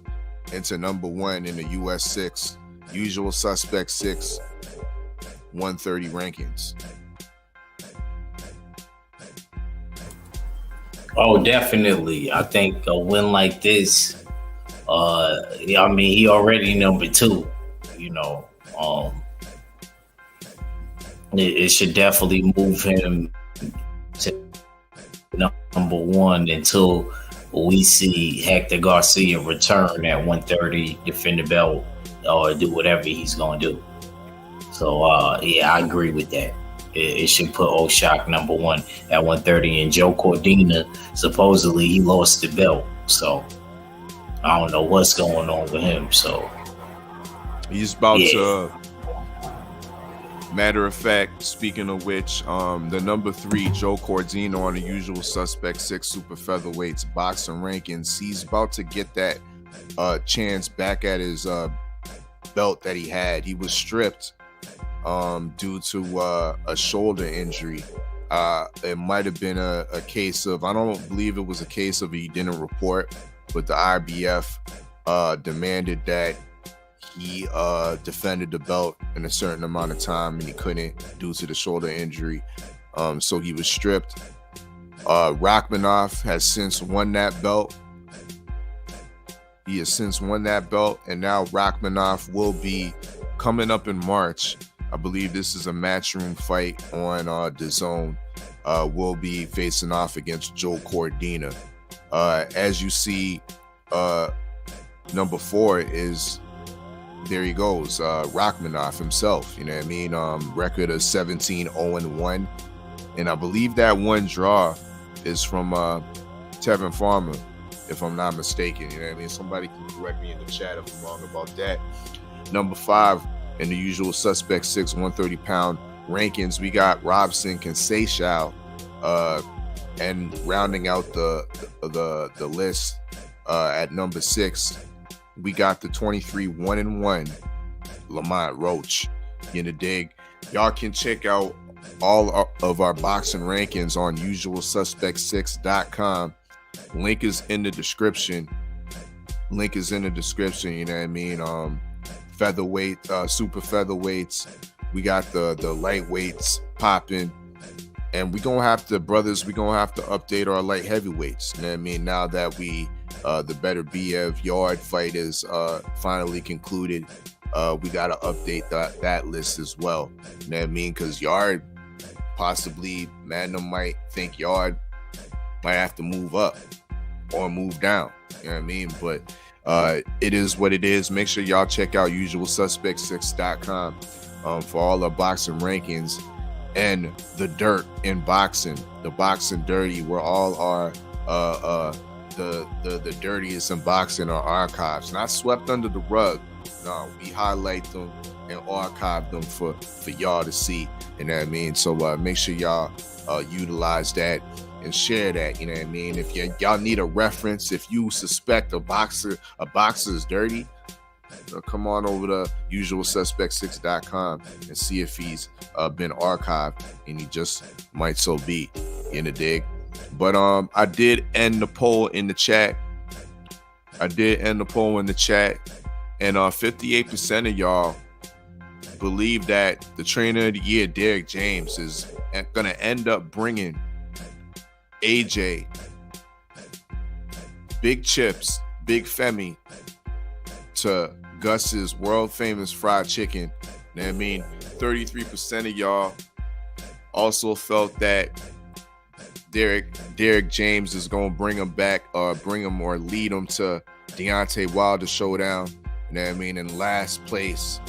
into number 1 in the US 6 usual suspect 6 130 rankings? Oh, definitely. I think a win like this, I mean, he already number 2, you know. It should definitely move him to number 1 until we see Hector Garcia return at 130, defend the belt, or do whatever he's going to do. So, yeah, I agree with that. It should put Oshak number 1 at 130. And Joe Cordina, supposedly he lost the belt. So, I don't know what's going on with him. So, he's about to... Matter of fact, speaking of which, the number 3, Joe Cordina, on the usual suspect 6 super featherweights boxing rankings, he's about to get that chance back at his belt that he had. He was stripped due to a shoulder injury. It might have been a case of, I don't believe it was a case of he didn't report, but the IBF demanded that he defended the belt in a certain amount of time, and he couldn't due to the shoulder injury. So he was stripped. Rachmaninoff has since won that belt. He has since won that belt, and now Rachmaninoff will be coming up in March. I believe this is a matchroom fight on DAZN. Will be facing off against Joe Cordina. As you see, number 4 is, there he goes, Rachmaninoff himself. You know what I mean? Record of 17-0-1, and I believe that one draw is from Tevin Farmer, if I'm not mistaken. You know what I mean? Somebody can correct me in the chat if I'm wrong about that. Number 5 in the usual suspect 6 130-pound rankings, we got Robson Conceição, and rounding out the list at number 6, we got the 23 1-1 Lamont Roach. You know, dig. Y'all can check out all of our boxing rankings on usualsuspect6.com. Link is in the description. You know what I mean? Featherweight, super featherweights. We got the lightweights popping. And we're going to have to update our light heavyweights. You know what I mean? Now that the better BF Yard fight is finally concluded, we got to update that list as well. You know what I mean? Because Yard, possibly Magnum might think Yard might have to move up or move down. You know what I mean? But it is what it is. Make sure y'all check out usualsuspect6.com for all the boxing rankings and the dirt in boxing, the boxing dirty, where all our the dirtiest in boxing are archives, not swept under the rug. No, we highlight them and archive them for y'all to see. You know what I mean? So make sure y'all utilize that and share that. You know what I mean? If y'all need a reference, if you suspect a boxer is dirty, come on over to usualsuspect6.com and see if he's been archived, and he just might so be. In the dig. But I did end the poll in the chat. And 58% of y'all believe that the trainer of the year, Derek James, is gonna end up bringing AJ, Big Chips, Big Femi to Gus's world famous fried chicken. You know what I mean? 33% of y'all also felt that Derek James is gonna bring him back, or lead him to Deontay Wilder showdown. You know what I mean? In last place,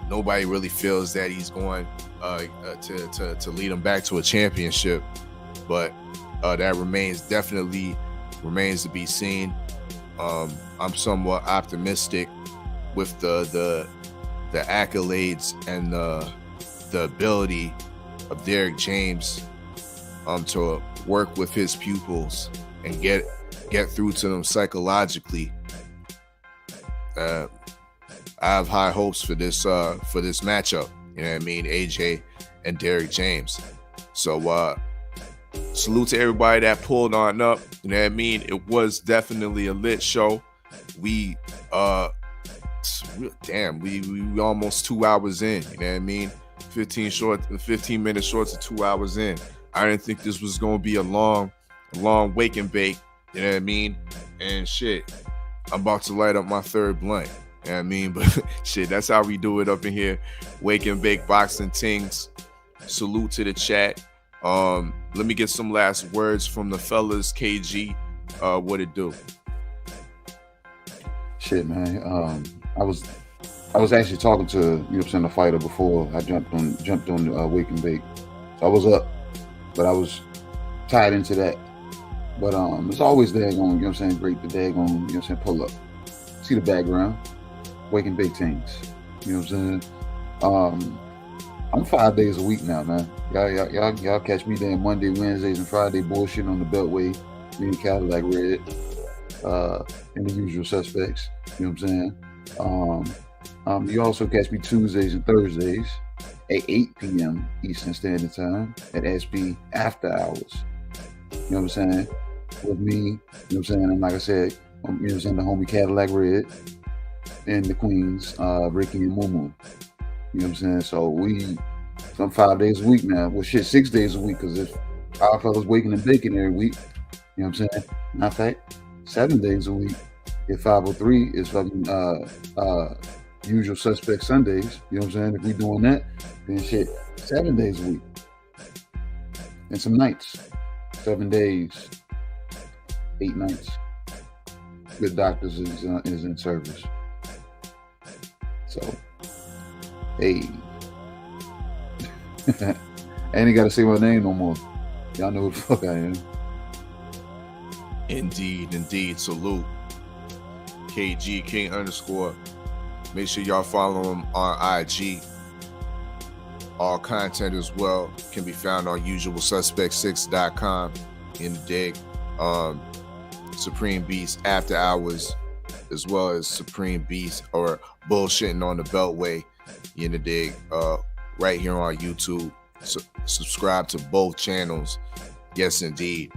nobody really feels that he's going to lead him back to a championship, but that definitely remains to be seen. I'm somewhat optimistic with the accolades and the ability of Derek James to work with his pupils and get through to them psychologically. I have high hopes for this matchup. You know what I mean? AJ and Derek James. So salute to everybody that pulled on up. You know what I mean? It was definitely a lit show. We almost 2 hours in. You know what I mean? 15 minutes short to 2 hours in. I didn't think this was gonna be a long wake and bake. You know what I mean? And shit, I'm about to light up my third blunt. You know what I mean? But shit, that's how we do it up in here. Wake and bake boxing tings. Salute to the chat. Let me get some last words from the fellas. KG, what it do? Shit, man. I was actually talking to the fighter before I jumped on Wake and Bake. So I was up, but I was tied into that. But it's always daggone, great to daggone, pull up. See the background. Wake and Bake things. You know what I'm saying? I'm 5 days a week now, man. Y'all catch me there Monday, Wednesdays, and Friday bullshitting on the Beltway, me and Cadillac Red, and the usual suspects. You know what I'm saying? You also catch me Tuesdays and Thursdays at 8 p.m. Eastern Standard Time at SB After Hours. You know what I'm saying? With me, you know what I'm saying? And like I said, the homie Cadillac Red and the Queens, Ricky and Mumu. You know what I'm saying? So I'm 5 days a week now. Well, shit, 6 days a week, because if our fellas waking and baking every week, you know what I'm saying? Matter of fact, 7 days a week. If 503 is fucking usual suspect Sundays, you know what I'm saying? If we doing that, then shit, 7 days a week. And some nights. 7 days, 8 nights. Good doctors is in service. So, hey. I ain't got to say my name no more. Y'all know who the fuck I am. Indeed. Salute. KG King _ Make sure y'all follow him on IG. All content as well can be found on usualsuspect6.com in the dig. Supreme Beast After Hours, as well as Supreme Beast or Bullshitting on the Beltway in the dig. Right here on YouTube. Subscribe to both channels. Yes, indeed.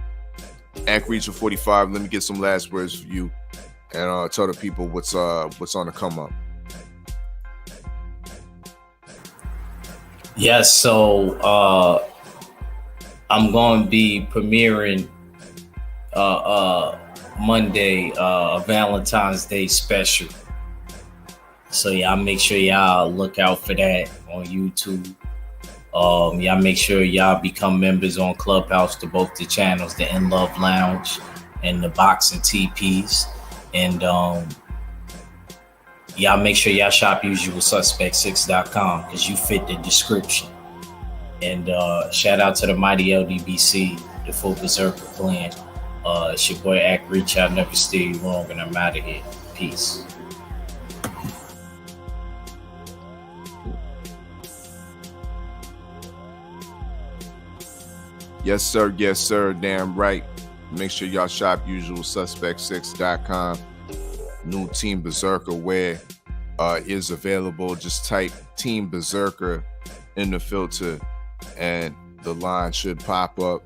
Act Reacher 45. Let me get some last words for you, and tell the people what's on the come up. Yes, so I'm going to be premiering Monday a Valentine's Day special. So y'all make sure y'all look out for that on YouTube. Y'all make sure y'all become members on Clubhouse to both the channels, the In Love Lounge and the Boxing TPs. And y'all make sure y'all shop usualsuspect6.com because you fit the description. And shout out to the mighty LDBC, the Full Berserker Clan. It's your boy Act Reach. I'll never steer you wrong, and I'm out of here. Peace. Yes, sir. Damn right. Make sure y'all shop usualsuspect6.com. New Team Berserker wear is available. Just type Team Berserker in the filter and the line should pop up.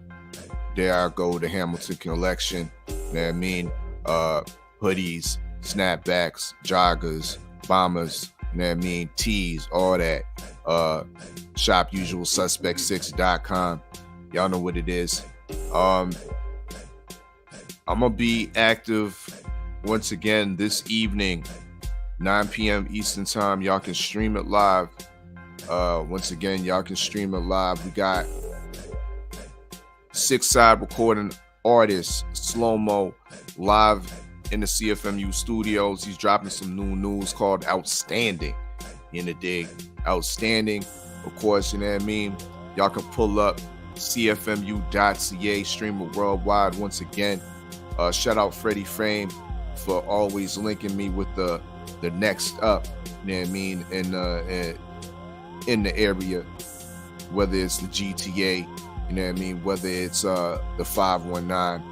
There I go, the Hamilton collection. You know what I mean? Hoodies, snapbacks, joggers, bombers, you know what I mean? Tees, all that. Shop usualsuspect6.com. Y'all know what it is. I'm gonna be active once again this evening, 9 p.m. Eastern time. Y'all can stream it live. Once again, y'all can stream it live. We got 6 side recording artists, Slow-Mo, live in the CFMU studios. He's dropping some new news called Outstanding in the dig. Outstanding, of course, you know what I mean? Y'all can pull up cfmu.ca, stream it worldwide once again. Shout out Freddie Frame for always linking me with the next up, you know what I mean, in the area, whether it's the GTA, you know what I mean, whether it's the 519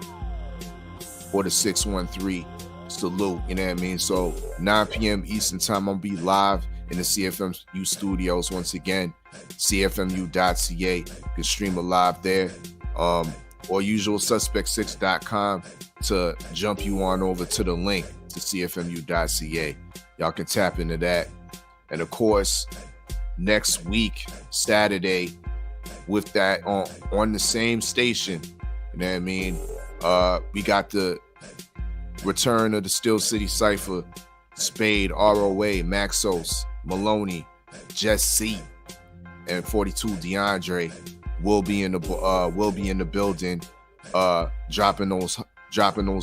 or the 613. Salute, you know what I mean? So 9 p.m. Eastern time, I'm gonna be live in the CFMU studios once again. cfmu.ca. You can stream it live there. Or usualsuspect6.com to jump you on over to the link to cfmu.ca. Y'all can tap into that. And of course, next week, Saturday, with that on the same station, you know what I mean? We got the return of the Steel City Cypher, Spade, ROA, Maxos, Maloney, Jesse, and 42 DeAndre will be in the building, dropping those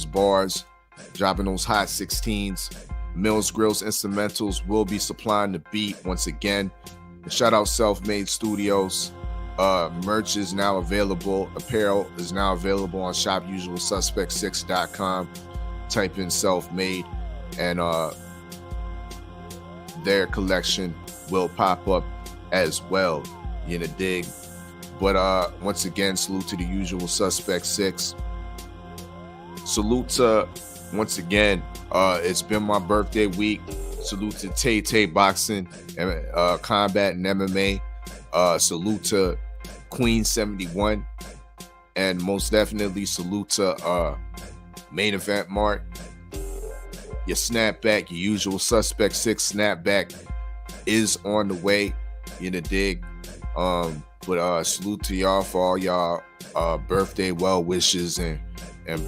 bars, dropping those hot 16s. Mills Grills Instrumentals will be supplying the beat once again. And shout out Self-Made Studios. Merch is now available. Apparel is now available on shopusualsuspect6.com. Type in Self-Made and their collection will pop up as well. You know, dig. But once again, salute to the Usual Suspect 6. Salute to, once again, it's been my birthday week. Salute to Tay Boxing and Combat and MMA. Salute to Queen 71. And most definitely salute to Main Event Mart. Your snapback, your Usual Suspect 6 snapback is on the way. You know, dig. But salute to y'all for all y'all birthday well wishes and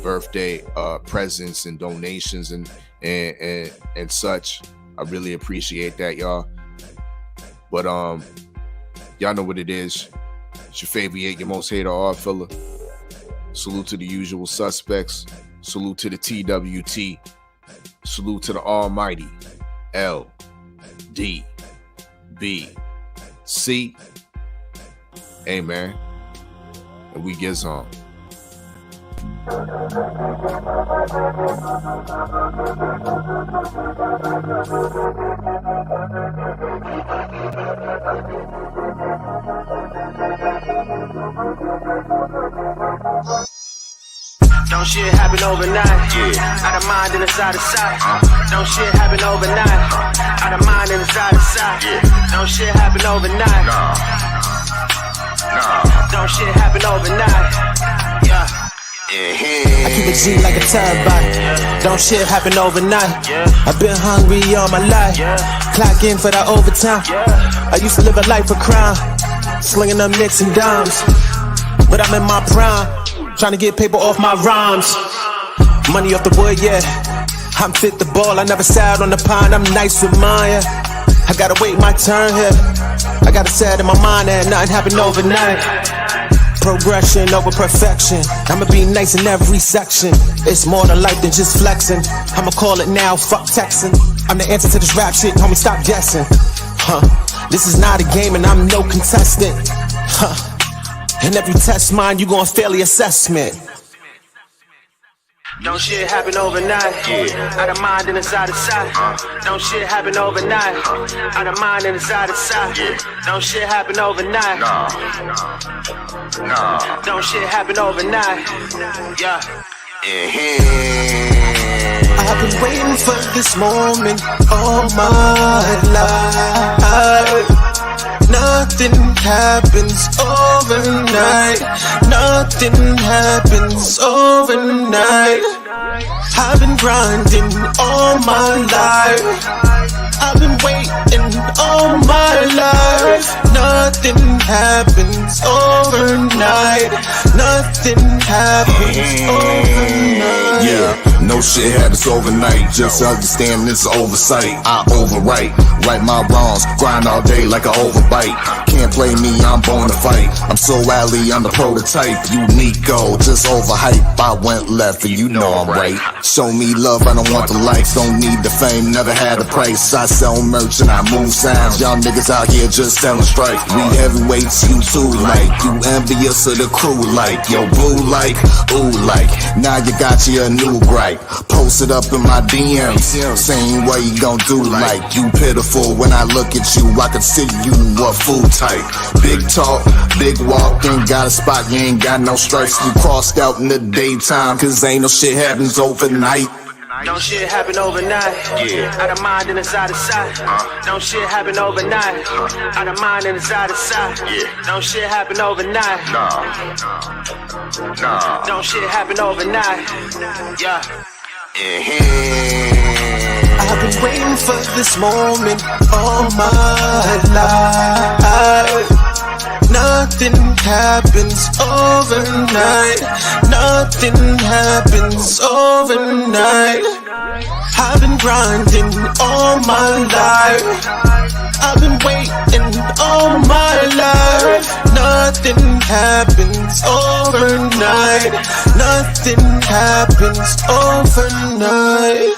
birthday presents and donations and such. I really appreciate that, y'all. But y'all know what it is. It's your favorite, your most hated Oddfella. Salute to the Usual Suspects. Salute to the TWT. Salute to the Almighty LDBC. Amen. And we get on. Don't shit happen overnight. Out of mind and it's out of sight. Don't shit happen overnight. Out of mind and it's out of sight. Don't shit happen overnight. Don't shit happen overnight. Yeah. I keep it G like a terabyte. Don't shit happen overnight. I've been hungry all my life. Clock in for that overtime. I used to live a life of crime, slinging them nicks and dimes. But I'm in my prime, trying to get paper off my rhymes. Money off the wood, yeah. I'm fit the ball, I never sat on the pine. I'm nice with mine, yeah. I gotta wait my turn here. I got it set in my mind that nothing happened overnight. Progression over perfection. I'ma be nice in every section. It's more to life than just flexing. I'ma call it now, fuck texting. I'm the answer to this rap shit, homie, stop guessing. This is not a game and I'm no contestant. In every test mine, you gon' fail the assessment. Don't shit happen overnight. Out of mind and it's out of sight. Don't shit happen overnight. Out of mind and it's out of sight. Don't shit happen overnight. Don't shit happen overnight. Yeah. I've been waiting for this moment all my life. Nothing happens overnight. Nothing happens overnight. I've been grinding all my life. I've been waiting all my life. Nothing happens overnight. Nothing happens overnight. Yeah, no shit happens overnight. Just understand this oversight. I overwrite, right my wrongs, grind all day like an overbite. Can't play me, I'm born to fight. I'm so alley, I'm the prototype. Unico, just overhype. I went left and you know I'm right. Show me love, I don't want the likes. Don't need the fame, never had a price. I sell merch and I move sounds. Y'all niggas out here just selling strike. We heavyweights, you too like. You envious of the crew like. Yo boo like, ooh like. Now you got you a new gripe. Post it up in my DMs. Same way you gon' do like. You pitiful when I look at you. I can see you a fool type. Big talk, big walk. Ain't got a spot, you ain't got no stripes. You crossed out in the daytime. Cause ain't no shit happens overnight. Don't shit happen overnight. Out of mind and it's out of sight. Don't shit happen overnight. Out of mind and it's out of sight. Don't shit happen overnight. Don't shit happen overnight. Yeah. I've been waiting for this moment all my life. Nothing happens overnight. Nothing happens overnight. I've been grinding all my life. I've been waiting all my life. Nothing happens overnight. Nothing happens overnight.